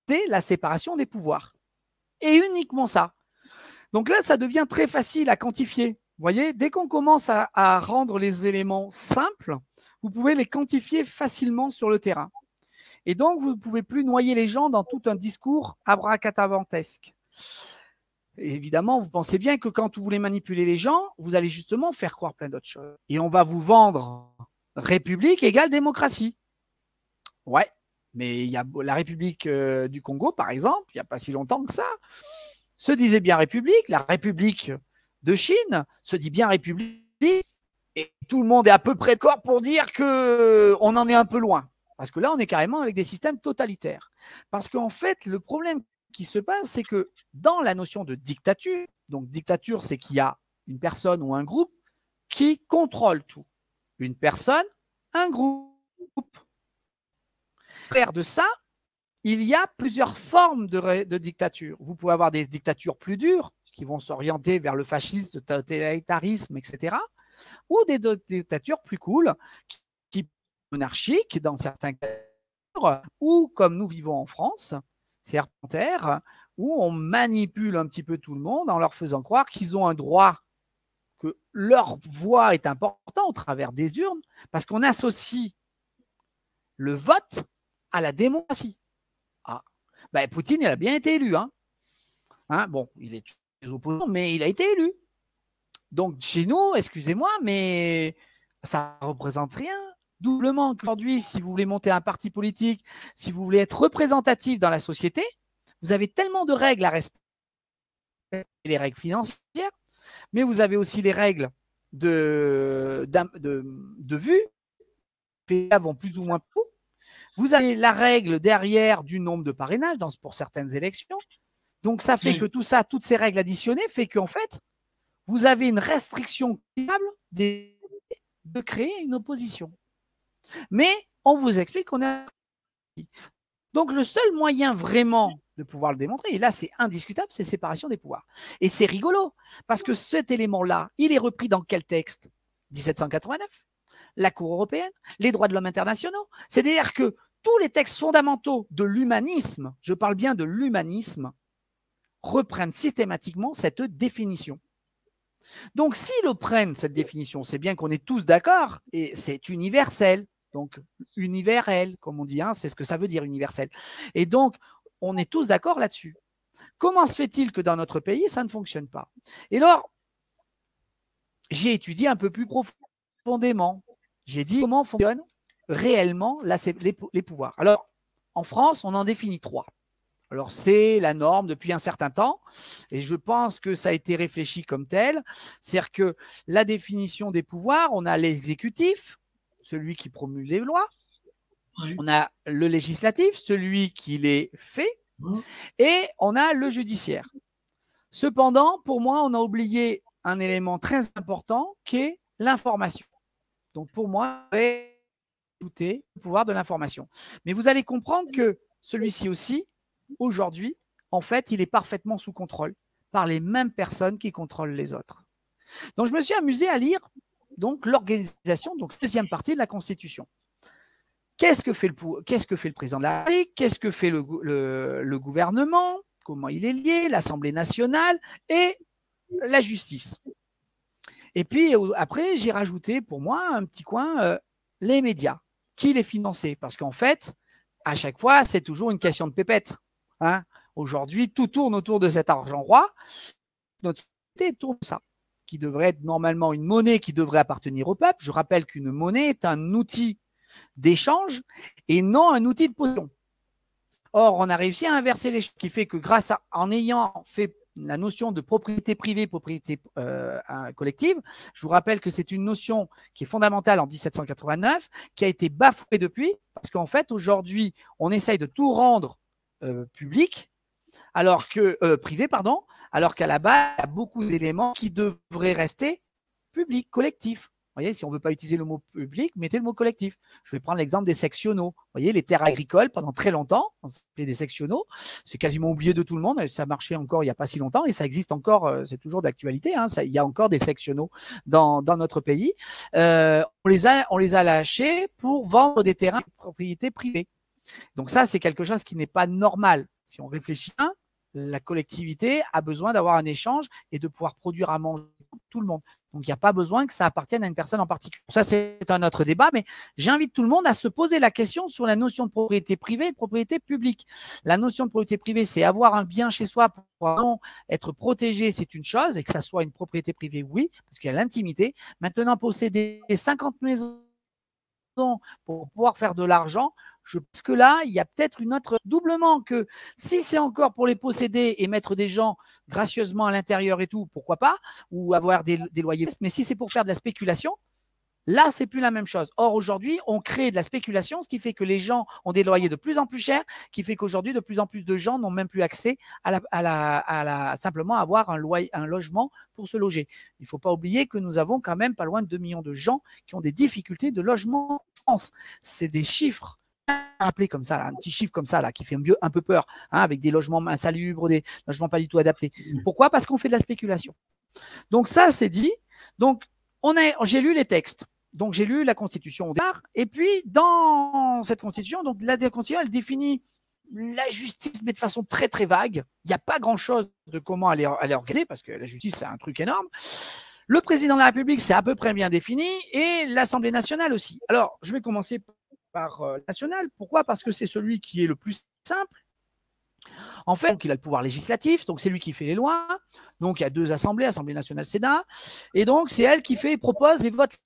c'est la séparation des pouvoirs. Et uniquement ça. Donc là, ça devient très facile à quantifier. Vous voyez, dès qu'on commence à rendre les éléments simples, vous pouvez les quantifier facilement sur le terrain. Et donc, vous ne pouvez plus noyer les gens dans tout un discours abracadabantesque. Et évidemment, vous pensez bien que quand vous voulez manipuler les gens, vous allez justement faire croire plein d'autres choses. Et on va vous vendre République égale démocratie. Ouais, mais il y a la République du Congo, par exemple, il n'y a pas si longtemps que ça, se disait bien République. La République de Chine se dit bien République. Et tout le monde est à peu près d'accord pour dire qu'on en est un peu loin. Parce que là, on est carrément avec des systèmes totalitaires. Parce qu'en fait, le problème qui se passe, c'est que dans la notion de dictature, donc dictature, c'est qu'il y a une personne ou un groupe qui contrôle tout. Une personne, un groupe. Faire de ça, il y a plusieurs formes de dictature. Vous pouvez avoir des dictatures plus dures, qui vont s'orienter vers le fascisme, le totalitarisme, etc. Ou des dictatures plus cool, qui monarchiques dans certains cas, ou comme nous vivons en France, serpentaires, où on manipule un petit peu tout le monde en leur faisant croire qu'ils ont un droit, que leur voix est importante au travers des urnes, parce qu'on associe le vote à la démocratie. Ah, ben Poutine, il a bien été élu. Bon, il est opposant, mais il a été élu. Donc, chez nous, excusez-moi, mais ça ne représente rien. Doublement qu'aujourd'hui, si vous voulez monter un parti politique, si vous voulez être représentatif dans la société, vous avez tellement de règles à respecter, les règles financières, mais vous avez aussi les règles de vue, qui vont plus ou moins peu. Vous avez la règle derrière du nombre de parrainages pour certaines élections. Donc, ça fait que tout ça, toutes ces règles additionnées, fait qu'en fait, vous avez une restriction capable de créer une opposition. Mais on vous explique qu'on a... Donc, le seul moyen vraiment de pouvoir le démontrer, et là, c'est indiscutable, c'est séparation des pouvoirs. Et c'est rigolo, parce que cet élément-là, il est repris dans quel texte? 1789, la Cour européenne, les droits de l'homme internationaux. C'est-à-dire que tous les textes fondamentaux de l'humanisme, je parle bien de l'humanisme, reprennent systématiquement cette définition. Donc, s'ils reprennent cette définition, c'est bien qu'on est tous d'accord, et c'est universel. Donc, universel, comme on dit, c'est ce que ça veut dire, universel. Et donc, on est tous d'accord là-dessus. Comment se fait-il que dans notre pays, ça ne fonctionne pas? Et alors, j'ai étudié un peu plus profondément. J'ai dit comment fonctionnent réellement les pouvoirs. Alors, en France, on en définit 3. Alors, c'est la norme depuis un certain temps, et je pense que ça a été réfléchi comme tel. C'est-à-dire que la définition des pouvoirs, on a l'exécutif, celui qui promulgue les lois, on a le législatif, celui qui les fait, et on a le judiciaire. Cependant, pour moi, on a oublié un élément très important qui est l'information. Donc, pour moi, on va ajouter le pouvoir de l'information. Mais vous allez comprendre que celui-ci aussi, aujourd'hui, en fait, il est parfaitement sous contrôle par les mêmes personnes qui contrôlent les autres. Donc, je me suis amusé à lire donc l'organisation, donc deuxième partie de la Constitution. Qu'est-ce que fait le président de la République? Qu'est-ce que fait le gouvernement? Comment il est lié? L'Assemblée nationale et la justice. Et puis, après, j'ai rajouté pour moi un petit coin les médias. Qui les finançait? Parce qu'en fait, à chaque fois, c'est toujours une question de pépette. Aujourd'hui, tout tourne autour de cet argent roi. Notre société tourne ça, qui devrait être normalement une monnaie qui devrait appartenir au peuple. Je rappelle qu'une monnaie est un outil d'échange et non un outil de possession. Or, on a réussi à inverser les choses, qui fait que en ayant fait la notion de propriété privée, propriété collective, je vous rappelle que c'est une notion qui est fondamentale en 1789, qui a été bafouée depuis, parce qu'en fait, aujourd'hui, on essaye de tout rendre public, alors que privé, pardon, alors qu'à la base, il y a beaucoup d'éléments qui devraient rester publics, collectifs. Vous voyez, si on ne veut pas utiliser le mot public, mettez le mot collectif. Je vais prendre l'exemple des sectionaux. Vous voyez, les terres agricoles, pendant très longtemps, on s'appelait des sectionaux. C'est quasiment oublié de tout le monde. Ça marchait encore il n'y a pas si longtemps et ça existe encore, c'est toujours d'actualité. Il y a encore des sectionaux dans notre pays. On les a lâchés pour vendre des terrains de propriété privée. Donc ça, c'est quelque chose qui n'est pas normal. Si on réfléchit, la collectivité a besoin d'avoir un échange et de pouvoir produire à manger pour tout le monde. Donc, il n'y a pas besoin que ça appartienne à une personne en particulier. Ça, c'est un autre débat, mais j'invite tout le monde à se poser la question sur la notion de propriété privée et de propriété publique. La notion de propriété privée, c'est avoir un bien chez soi pour pouvoir être protégé, c'est une chose, et que ça soit une propriété privée, oui, parce qu'il y a l'intimité. Maintenant, posséder 50 maisons pour pouvoir faire de l'argent, je pense que là, il y a peut-être une autre doublement que si c'est encore pour les posséder et mettre des gens gracieusement à l'intérieur et tout, pourquoi pas, ou avoir des loyers. Mais si c'est pour faire de la spéculation, là, c'est plus la même chose. Or, aujourd'hui, on crée de la spéculation, ce qui fait que les gens ont des loyers de plus en plus chers, qui fait qu'aujourd'hui, de plus en plus de gens n'ont même plus accès simplement à avoir un logement pour se loger. Il ne faut pas oublier que nous avons quand même pas loin de 2 millions de gens qui ont des difficultés de logement en France. C'est des chiffres rappelé comme ça, là, un petit chiffre comme ça, là, qui fait un peu peur, hein, avec des logements insalubres, des logements pas du tout adaptés. Pourquoi? Parce qu'on fait de la spéculation. Donc ça, c'est dit. Donc, j'ai lu les textes. Donc, j'ai lu la Constitution au départ. Et puis, dans cette Constitution, donc la Constitution, elle définit la justice, mais de façon très, très vague. Il n'y a pas grand-chose de comment elle est organisée, parce que la justice, c'est un truc énorme. Le président de la République, c'est à peu près bien défini, et l'Assemblée nationale aussi. Alors, je vais commencer par national. Pourquoi? Parce que c'est celui qui est le plus simple. En fait, donc, il a le pouvoir législatif, donc c'est lui qui fait les lois. Donc, il y a deux assemblées, Assemblée nationale, Sénat. Et donc, c'est elle qui fait, propose et vote.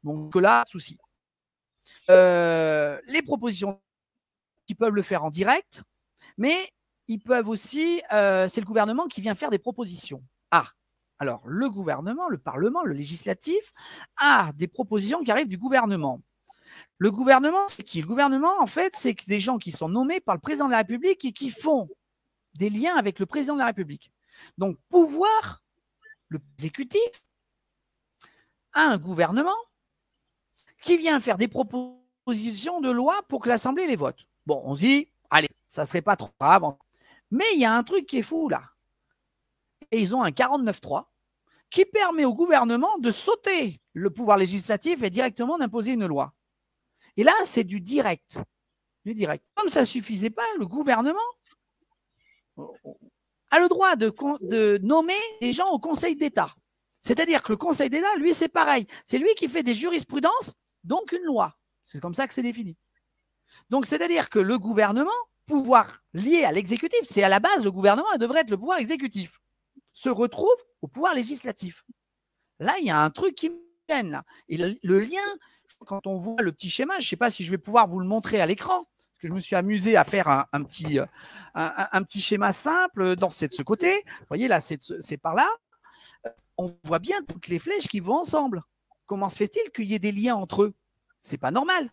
Donc là, souci. Les propositions, ils peuvent le faire en direct, mais ils peuvent aussi, c'est le gouvernement qui vient faire des propositions. Alors le gouvernement, le Parlement, le législatif a des propositions qui arrivent du gouvernement. Le gouvernement, c'est qui? Le gouvernement, en fait, c'est des gens qui sont nommés par le président de la République et qui font des liens avec le président de la République. Donc, pouvoir, le exécutif, a un gouvernement qui vient faire des propositions de loi pour que l'Assemblée les vote. Bon, on se dit, allez, ça ne serait pas trop grave. Mais il y a un truc qui est fou, là. Et ils ont un 49.3 qui permet au gouvernement de sauter le pouvoir législatif et directement d'imposer une loi. Et là, c'est du direct. Du direct. Comme ça ne suffisait pas, le gouvernement a le droit de nommer des gens au Conseil d'État. C'est-à-dire que le Conseil d'État, lui, c'est pareil. C'est lui qui fait des jurisprudences, donc une loi. C'est comme ça que c'est défini. Donc, c'est-à-dire que le gouvernement, pouvoir lié à l'exécutif, c'est à la base, le gouvernement devrait être le pouvoir exécutif, se retrouve au pouvoir législatif. Là, il y a un truc qui me gêne, là. Et le lien, quand on voit le petit schéma, je ne sais pas si je vais pouvoir vous le montrer à l'écran, parce que je me suis amusé à faire un petit schéma simple de ce côté. Vous voyez, là, c'est par là. On voit bien toutes les flèches qui vont ensemble. Comment se fait-il qu'il y ait des liens entre eux? C'est pas normal.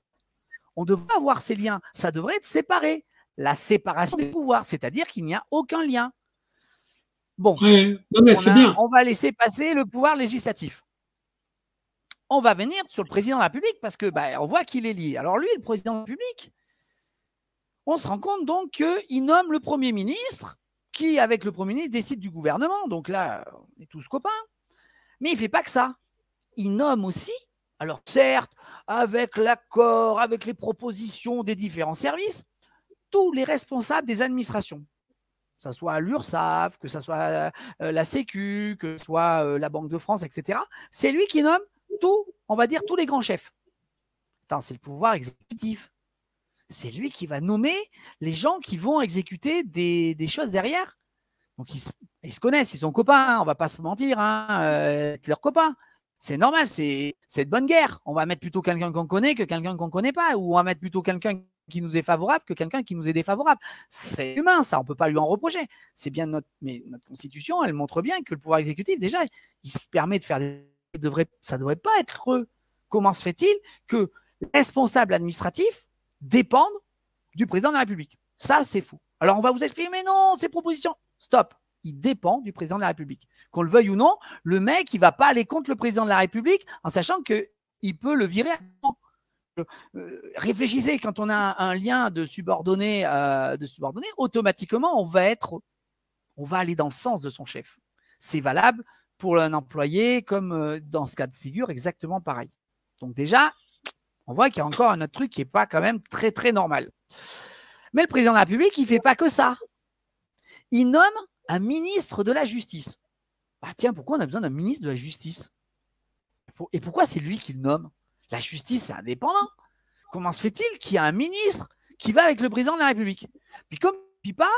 On devrait avoir ces liens. Ça devrait être séparé. La séparation des pouvoirs, c'est-à-dire qu'il n'y a aucun lien. Bon, on va laisser passer le pouvoir législatif. On va venir sur le président de la République parce que on voit qu'il est lié. Alors lui, le président de la République, on se rend compte donc qu'il nomme le Premier ministre qui, avec le Premier ministre, décide du gouvernement. Donc là, on est tous copains. Mais il ne fait pas que ça. Il nomme aussi, alors certes, avec l'accord, avec les propositions des différents services, tous les responsables des administrations. Que ce soit l'URSSAF, que ce soit la Sécu, que ce soit la Banque de France, etc. C'est lui qui nomme on va dire tous les grands chefs. C'est le pouvoir exécutif. C'est lui qui va nommer les gens qui vont exécuter des choses derrière. Donc, ils se connaissent, ils sont copains, on ne va pas se mentir, être leurs copains. C'est normal, c'est de bonne guerre. On va mettre plutôt quelqu'un qu'on connaît que quelqu'un qu'on ne connaît pas, ou on va mettre plutôt quelqu'un qui nous est favorable que quelqu'un qui nous est défavorable. C'est humain, ça, on ne peut pas lui en reprocher. C'est bien mais notre Constitution, elle montre bien que le pouvoir exécutif, déjà, il se permet de faire ça ne devrait pas être eux. Comment se fait-il que les responsables administratifs dépendent du président de la République? Ça, c'est fou. Alors, on va vous expliquer, mais non, ces propositions, stop. Il dépend du président de la République. Qu'on le veuille ou non, le mec, il ne va pas aller contre le président de la République en sachant qu'il peut le virer. Réfléchissez, quand on a un lien de subordonné, automatiquement, on va aller dans le sens de son chef. C'est valable pour un employé comme dans ce cas de figure, exactement pareil. Donc déjà, on voit qu'il y a encore un autre truc qui n'est pas quand même très, très normal. Mais le président de la République, il ne fait pas que ça. Il nomme un ministre de la Justice. Tiens, pourquoi on a besoin d'un ministre de la Justice? Et pourquoi c'est lui qui le nomme? La justice, c'est indépendant. Comment se fait-il qu'il y a un ministre qui va avec le président de la République? Puis comme il ne dit pas,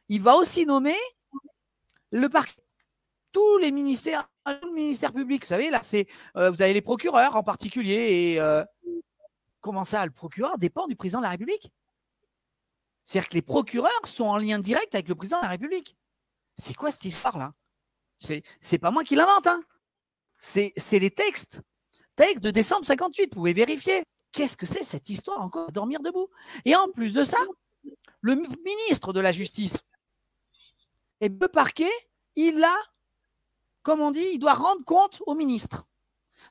il va aussi nommer le parquet. Tous les ministères, le ministère public, vous savez, là, vous avez les procureurs en particulier. Et comment ça, le procureur dépend du président de la République? C'est-à-dire que les procureurs sont en lien direct avec le président de la République. C'est quoi cette histoire-là? C'est pas moi qui l'invente, hein. C'est les textes de décembre 58, vous pouvez vérifier. Qu'est-ce que c'est cette histoire encore à dormir debout? Et en plus de ça, le ministre de la Justice, et le parquet, comme on dit, il doit rendre compte au ministre.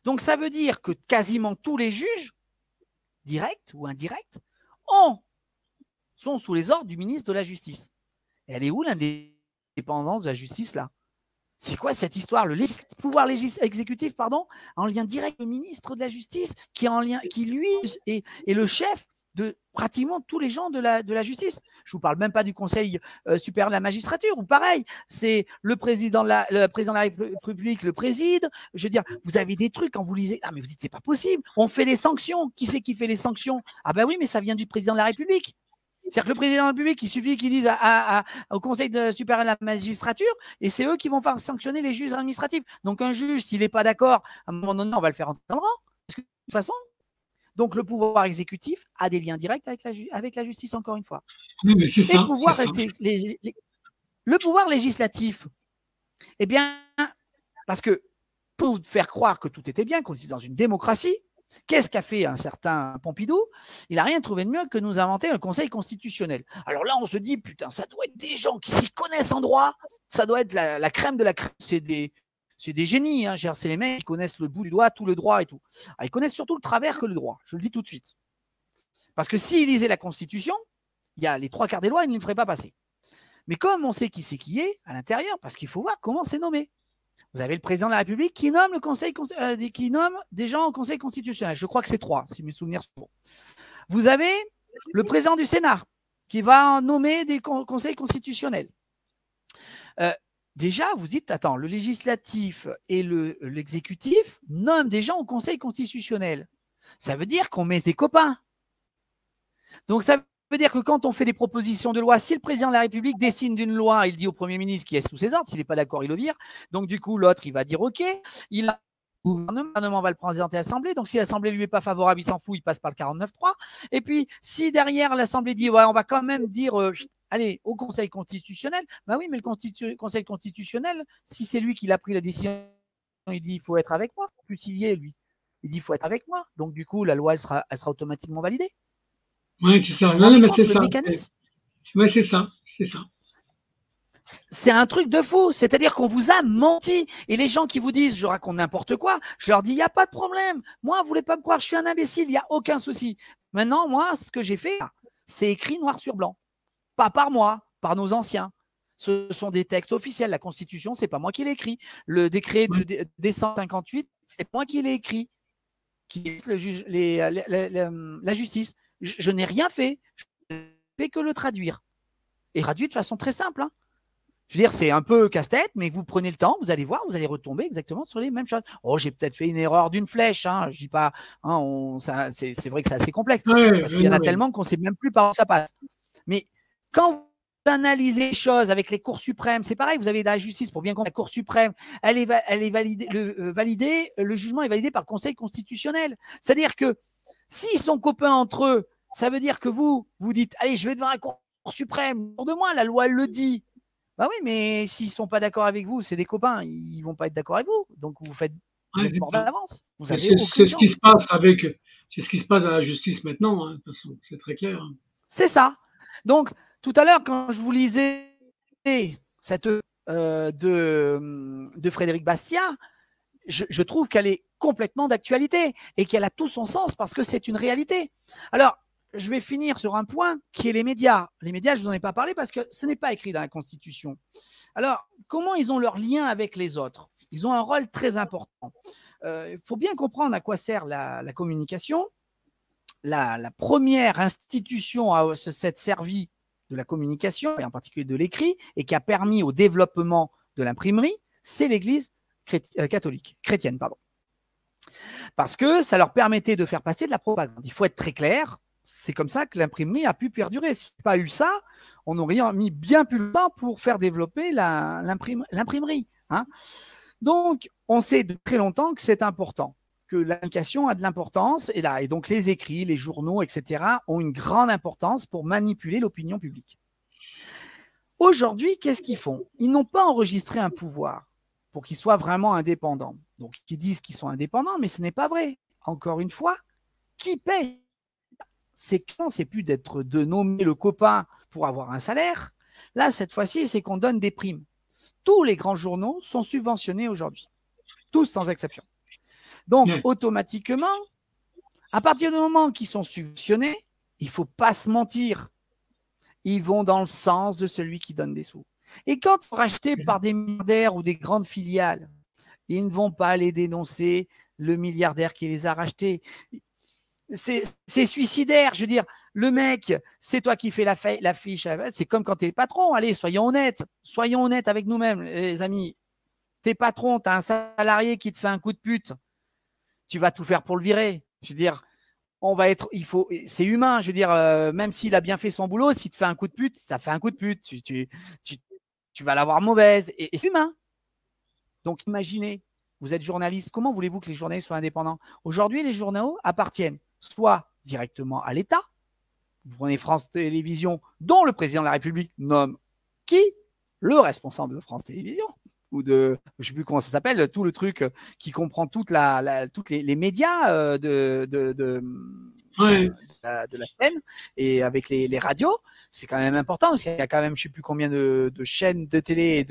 Donc ça veut dire que quasiment tous les juges, directs ou indirects, sont sous les ordres du ministre de la Justice. Et elle est où l'indépendance de la justice là? C'est quoi cette histoire? Le pouvoir exécutif, en lien direct avec le ministre de la Justice, qui lui est le chef de pratiquement tous les gens de la justice. Je vous parle même pas du Conseil supérieur de la magistrature, ou pareil, c'est le président de la République le préside. Je veux dire, vous avez des trucs quand vous lisez, mais vous dites c'est pas possible. On fait les sanctions. Qui c'est qui fait les sanctions? Ah ben oui, mais ça vient du président de la République. C'est-à-dire que le président de la République, il suffit qu'il dise au Conseil supérieur de la magistrature, et c'est eux qui vont faire sanctionner les juges administratifs. Donc un juge, s'il n'est pas d'accord, à un moment donné, on va le faire entrer dans le rang. Parce que de toute façon, donc le pouvoir exécutif a des liens directs avec la justice, encore une fois. Oui, mais c'est et ça, le pouvoir législatif, eh bien, parce que pour faire croire que tout était bien, qu'on était dans une démocratie, qu'est-ce qu'a fait un certain Pompidou? Il n'a rien trouvé de mieux que nous inventer un Conseil constitutionnel. Alors là, on se dit, putain, ça doit être des gens qui s'y connaissent en droit, ça doit être la crème de la crème. C'est des génies, hein. C'est les mecs qui connaissent le bout du doigt, tout le droit et tout. Alors, ils connaissent surtout le travers que le droit, je le dis tout de suite. Parce que s'ils lisaient la Constitution, il y a les 3/4 des lois, ils ne les feraient pas passer. Mais comme on sait qui c'est qui est à l'intérieur, parce qu'il faut voir comment c'est nommé. Vous avez le président de la République qui nomme qui nomme des gens au Conseil constitutionnel. Je crois que c'est 3, si mes souvenirs sont bons. Vous avez le président du Sénat qui va nommer des conseils constitutionnels. Déjà, vous dites, attends, le législatif et l'exécutif nomment des gens au Conseil constitutionnel. Ça veut dire qu'on met des copains. Donc, ça veut dire que quand on fait des propositions de loi, si le président de la République dessine d'une loi, il dit au Premier ministre qui est sous ses ordres, s'il n'est pas d'accord, il le vire. Donc, du coup, l'autre, il va dire OK. Le gouvernement va le présenter à l'Assemblée. Donc, si l'Assemblée ne lui est pas favorable, il s'en fout, il passe par le 49.3. Et puis, si derrière, l'Assemblée dit, ouais, on va quand même dire, allez, au Conseil constitutionnel, bah oui, mais le Conseil constitutionnel, si c'est lui qui l'a pris la décision, il dit, il faut être avec moi. Plus il y est, lui. Il dit, il faut être avec moi. Donc, du coup, la loi, elle sera automatiquement validée. Oui, c'est ça. Vous vous rendez compte le mécanisme? Oui, c'est ça. C'est un truc de fou. C'est-à-dire qu'on vous a menti. Et les gens qui vous disent, je raconte n'importe quoi, je leur dis, il n'y a pas de problème. Moi, vous voulez pas me croire, je suis un imbécile, il n'y a aucun souci. Maintenant, moi, ce que j'ai fait, c'est écrit noir sur blanc. Pas par moi, par nos anciens. Ce sont des textes officiels. La Constitution, c'est pas moi qui l'ai écrit. Le décret de décembre 58, c'est moi qui l'ai écrit. Qui est la justice. Je n'ai rien fait. Je ne fais que le traduire. Et traduit de façon très simple. Hein. Je veux dire, c'est un peu casse-tête, mais vous prenez le temps, vous allez voir, vous allez retomber exactement sur les mêmes choses. Oh, j'ai peut-être fait une erreur d'une flèche. Hein. Je dis pas. Hein, c'est vrai que c'est assez complexe. Parce qu'il y en a tellement qu'on ne sait même plus par où ça passe. Mais quand vous analysez les choses avec les cours suprêmes, c'est pareil, vous avez de la justice, pour bien comprendre, la Cour suprême, elle est validée, le jugement est validé par le Conseil constitutionnel. C'est-à-dire que s'ils sont copains entre eux, ça veut dire que vous dites, allez, je vais devant la Cour suprême, pour de moi, la loi, elle le dit. Bah oui, mais s'ils ne sont pas d'accord avec vous, c'est des copains, ils ne vont pas être d'accord avec vous. Donc, vous êtes mort d'avance. Vous avez aucune chance. C'est ce qui se passe dans la justice maintenant, hein, de toute façon, c'est très clair. Hein. C'est ça. Donc, tout à l'heure, quand je vous lisais cette de Frédéric Bastiat, je trouve qu'elle est complètement d'actualité et qu'elle a tout son sens parce que c'est une réalité. Alors, je vais finir sur un point qui est les médias. Les médias, je ne vous en ai pas parlé parce que ce n'est pas écrit dans la Constitution. Alors, comment ils ont leur lien avec les autres? Ils ont un rôle très important. Il faut bien comprendre à quoi sert la communication. La première institution à s'être servie de la communication, et en particulier de l'écrit, et qui a permis au développement de l'imprimerie, c'est l'Église chrétienne. Parce que ça leur permettait de faire passer de la propagande. Il faut être très clair, c'est comme ça que l'imprimerie a pu perdurer. S'il n'y a pas eu ça, on aurait mis bien plus de temps pour faire développer l'imprimerie. Hein. Donc, on sait de très longtemps que c'est important, que l'implication a de l'importance, et donc les écrits, les journaux, etc., ont une grande importance pour manipuler l'opinion publique. Aujourd'hui, qu'est-ce qu'ils font? Ils n'ont pas enregistré un pouvoir pour qu'ils soient vraiment indépendants. Donc, ils disent qu'ils sont indépendants, mais ce n'est pas vrai. Encore une fois, qui paye? C'est plus de nommer le copain pour avoir un salaire. Là, cette fois-ci, c'est qu'on donne des primes. Tous les grands journaux sont subventionnés aujourd'hui. Tous, sans exception. Donc, automatiquement, à partir du moment qu'ils sont subventionnés, il ne faut pas se mentir. Ils vont dans le sens de celui qui donne des sous. Et quand ils sont rachetés par des milliardaires ou des grandes filiales, ils ne vont pas aller dénoncer le milliardaire qui les a rachetés. C'est suicidaire. Je veux dire, le mec, c'est toi qui fais la fiche. C'est comme quand tu es patron. Allez, soyons honnêtes. Soyons honnêtes avec nous-mêmes, les amis. T'es patron, tu as un salarié qui te fait un coup de pute. Tu vas tout faire pour le virer. Je veux dire, c'est humain. Je veux dire, même s'il a bien fait son boulot, s'il te fait un coup de pute, ça fait un coup de pute. Tu vas l'avoir mauvaise. Et c'est humain. Donc, imaginez, vous êtes journaliste. Comment voulez-vous que les journalistes soient indépendants? Aujourd'hui, les journaux appartiennent soit directement à l'État. Vous prenez France Télévisions, dont le président de la République nomme qui? Le responsable de France Télévisions. Ou de, je ne sais plus comment ça s'appelle, tout le truc qui comprend toutes les médias Ouais. de la chaîne et avec les radios, c'est quand même important parce qu'il y a quand même je ne sais plus combien de chaînes de télé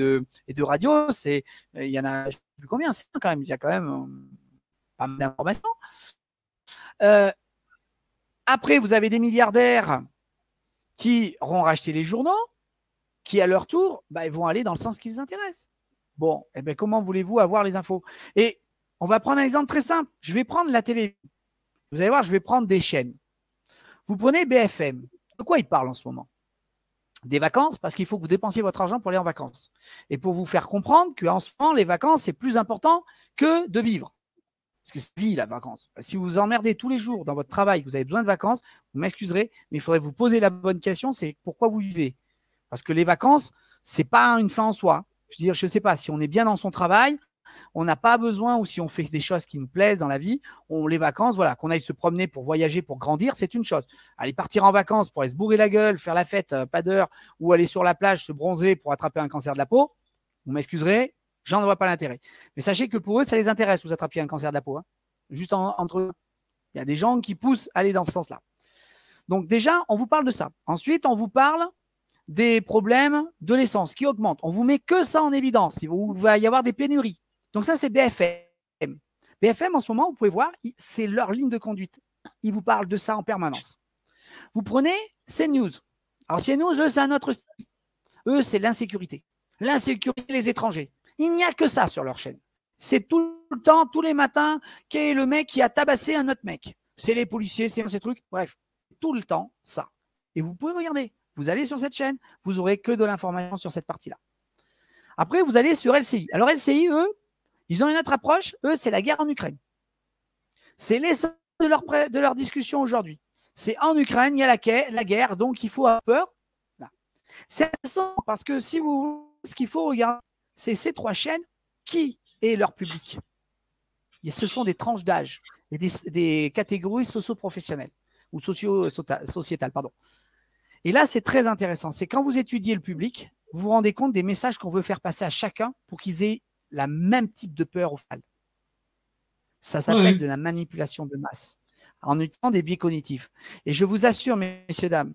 et de radio, il y en a je ne sais plus combien, c'est quand même, il y a quand même pas mal d'informations. Après, vous avez des milliardaires qui auront racheté les journaux, qui à leur tour, ils vont aller dans le sens qui les intéresse. Bon, eh bien, comment voulez-vous avoir les infos? Et on va prendre un exemple très simple. Je vais prendre la télé. Vous allez voir, je vais prendre des chaînes. Vous prenez BFM. De quoi ils parlent en ce moment? Des vacances, parce qu'il faut que vous dépensiez votre argent pour aller en vacances. Et pour vous faire comprendre qu'en ce moment, les vacances, c'est plus important que de vivre. Parce que c'est vie, la vacance. Si vous vous emmerdez tous les jours dans votre travail, que vous avez besoin de vacances, vous m'excuserez, mais il faudrait vous poser la bonne question, c'est pourquoi vous vivez? Parce que les vacances, c'est pas une fin en soi. Je veux dire, je sais pas, si on est bien dans son travail, on n'a pas besoin, ou si on fait des choses qui nous plaisent dans la vie, les vacances, voilà, qu'on aille se promener pour voyager, pour grandir, c'est une chose. Aller partir en vacances pour aller se bourrer la gueule, faire la fête, pas d'heure, ou aller sur la plage se bronzer pour attraper un cancer de la peau, vous m'excuserez, j'en vois pas l'intérêt. Mais sachez que pour eux, ça les intéresse, vous attrapiez un cancer de la peau. Hein. Juste entre eux. Il y a des gens qui poussent à aller dans ce sens-là. Donc déjà, on vous parle de ça. Ensuite, on vous parle des problèmes de l'essence qui augmentent. On vous met que ça en évidence. Il va y avoir des pénuries. Donc ça, c'est BFM. BFM, en ce moment, vous pouvez voir, c'est leur ligne de conduite. Ils vous parlent de ça en permanence. Vous prenez CNews. Alors CNews, eux, c'est un autre style. Eux, c'est l'insécurité. L'insécurité, les étrangers. Il n'y a que ça sur leur chaîne. C'est tout le temps, tous les matins, qui est le mec qui a tabassé un autre mec. C'est les policiers, c'est ces trucs. Bref, tout le temps, ça. Et vous pouvez regarder. Vous allez sur cette chaîne, vous n'aurez que de l'information sur cette partie-là. Après, vous allez sur LCI. Alors LCI, eux, ils ont une autre approche. Eux, c'est la guerre en Ukraine. C'est l'essence de leur discussion aujourd'hui. C'est en Ukraine, il y a la guerre, donc il faut avoir peur. C'est intéressant parce que ce qu'il faut regarder, c'est ces trois chaînes qui est leur public. Et ce sont des tranches d'âge et des catégories socio-professionnelles ou sociétales, pardon. Et là, c'est très intéressant. C'est quand vous étudiez le public, vous vous rendez compte des messages qu'on veut faire passer à chacun pour qu'ils aient la même type de peur au final. Ça s'appelle de la manipulation de masse en utilisant des biais cognitifs. Et je vous assure, messieurs, dames,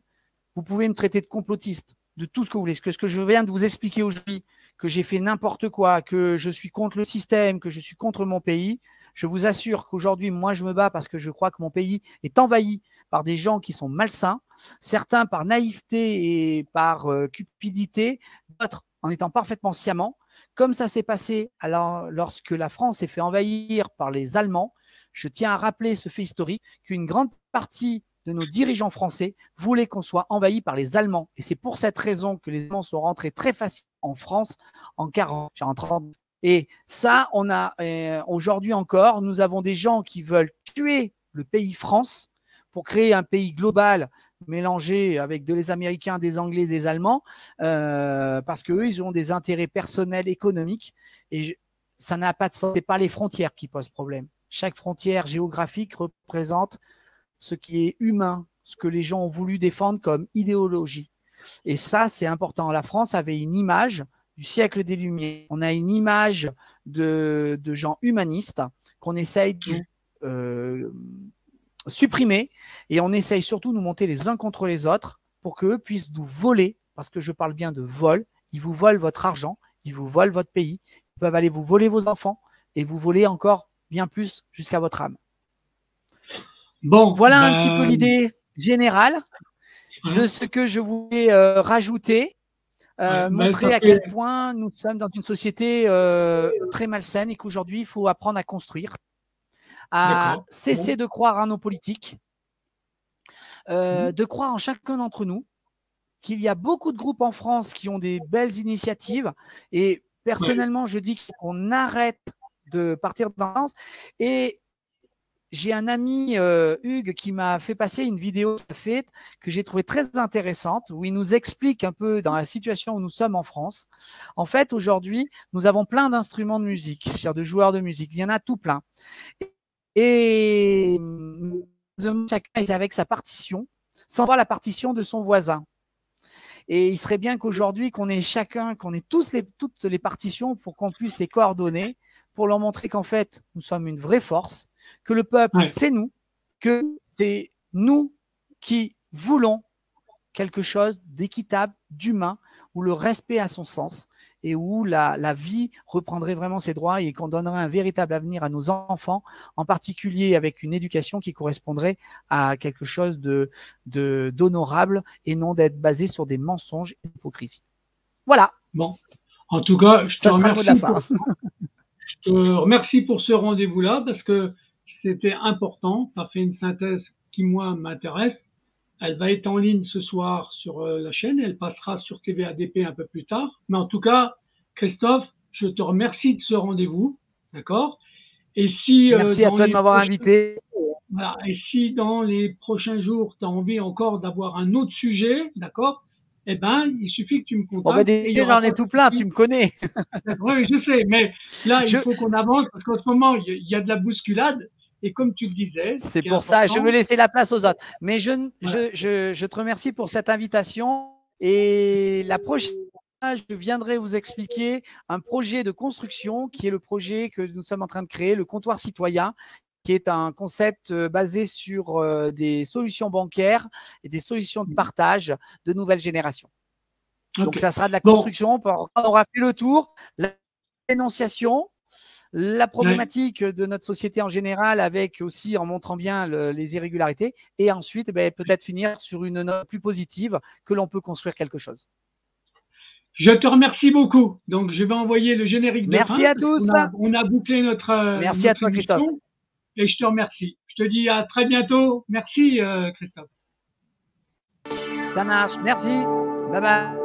vous pouvez me traiter de complotiste, de tout ce que vous voulez. Ce que je viens de vous expliquer aujourd'hui, que j'ai fait n'importe quoi, que je suis contre le système, que je suis contre mon pays, je vous assure qu'aujourd'hui, moi, je me bats parce que je crois que mon pays est envahi par des gens qui sont malsains, certains par naïveté et par cupidité, d'autres en étant parfaitement sciemment, comme ça s'est passé alors, lorsque la France s'est fait envahir par les Allemands. Je tiens à rappeler ce fait historique qu'une grande partie de nos dirigeants français voulaient qu'on soit envahi par les Allemands. Et c'est pour cette raison que les Allemands sont rentrés très facilement en France en 40, en 30. Et ça, on a aujourd'hui encore, nous avons des gens qui veulent tuer le pays France pour créer un pays global mélangé avec les Américains, des Anglais, des Allemands, parce qu'eux, ils ont des intérêts personnels, économiques. Et ça n'a pas de sens. Ce n'est pas les frontières qui posent problème. Chaque frontière géographique représente ce qui est humain, ce que les gens ont voulu défendre comme idéologie. Et ça, c'est important. La France avait une image du siècle des Lumières. On a une image de gens humanistes qu'on essaye de supprimer, et on essaye surtout de nous monter les uns contre les autres pour qu'eux puissent nous voler, parce que je parle bien de vol. Ils vous volent votre argent, ils vous volent votre pays, ils peuvent aller vous voler vos enfants et vous voler encore bien plus jusqu'à votre âme. Bon, voilà un petit peu l'idée. général de Ouais. ce que je voulais rajouter, Ouais, ben, montrer à quel point nous sommes dans une société très malsaine et qu'aujourd'hui, il faut apprendre à construire, à d'accord. cesser Bon. de croire en nos politiques, Mhm. de croire en chacun d'entre nous, qu'il y a beaucoup de groupes en France qui ont des belles initiatives. Et Ouais. personnellement, je dis qu'on arrête de partir dans le sens. Et j'ai un ami, Hugues, qui m'a fait passer une vidéo faite que j'ai trouvée très intéressante, où il nous explique un peu dans la situation où nous sommes en France. En fait, aujourd'hui, nous avons plein d'instruments de musique, de joueurs de musique. Il y en a tout plein. Et chacun est avec sa partition, sans voir la partition de son voisin. Et il serait bien qu'aujourd'hui, qu'on ait chacun, qu'on ait toutes les partitions pour qu'on puisse les coordonner, pour leur montrer qu'en fait, nous sommes une vraie force, que le peuple, Ouais. c'est nous, que c'est nous qui voulons quelque chose d'équitable, d'humain, où le respect a son sens et où la vie reprendrait vraiment ses droits et qu'on donnerait un véritable avenir à nos enfants, en particulier avec une éducation qui correspondrait à quelque chose d'honorable et non d'être basé sur des mensonges et l'hypocrisie. Voilà. Bon. En tout cas, Ça sera le mot de la fin. Je te remercie pour ce rendez-vous-là parce que c'était important. Tu as fait une synthèse qui, moi, m'intéresse. Elle va être en ligne ce soir sur la chaîne. Elle passera sur TVADP un peu plus tard. Mais en tout cas, Christophe, je te remercie de ce rendez-vous. D'accord? Et si Merci à toi de m'avoir invité. voilà, et si dans les prochains jours, tu as envie encore d'avoir un autre sujet, d'accord? Eh ben, il suffit que tu me Bon, ben, contactes et il y déjà, aura j'en pas ai de tout plein, souci. tu me connais. Oui, je sais, mais là, Je, il faut qu'on avance parce qu'en ce moment, il y a de la bousculade. Et comme tu le disais, ce C'est qui est pour ça, je important, veux laisser la place aux autres. Mais voilà. je te remercie pour cette invitation. Et la prochaine fois, je viendrai vous expliquer un projet de construction qui est le projet que nous sommes en train de créer, le comptoir citoyen, qui est un concept basé sur des solutions bancaires et des solutions de partage de nouvelle génération. Donc, Ok. ça sera de la Bon, construction. On aura fait le tour, la dénonciation, la ouais. problématique de notre société en général, avec aussi en montrant bien les irrégularités, et ensuite peut-être finir sur une note plus positive que l'on peut construire quelque chose. Je te remercie beaucoup. Donc, je vais envoyer le générique de Merci fin à parce tous. on a bouclé Merci à notre toi, Christophe. émission et je te remercie. Je te dis à très bientôt. Merci, Christophe. Ça marche. Merci. Bye bye.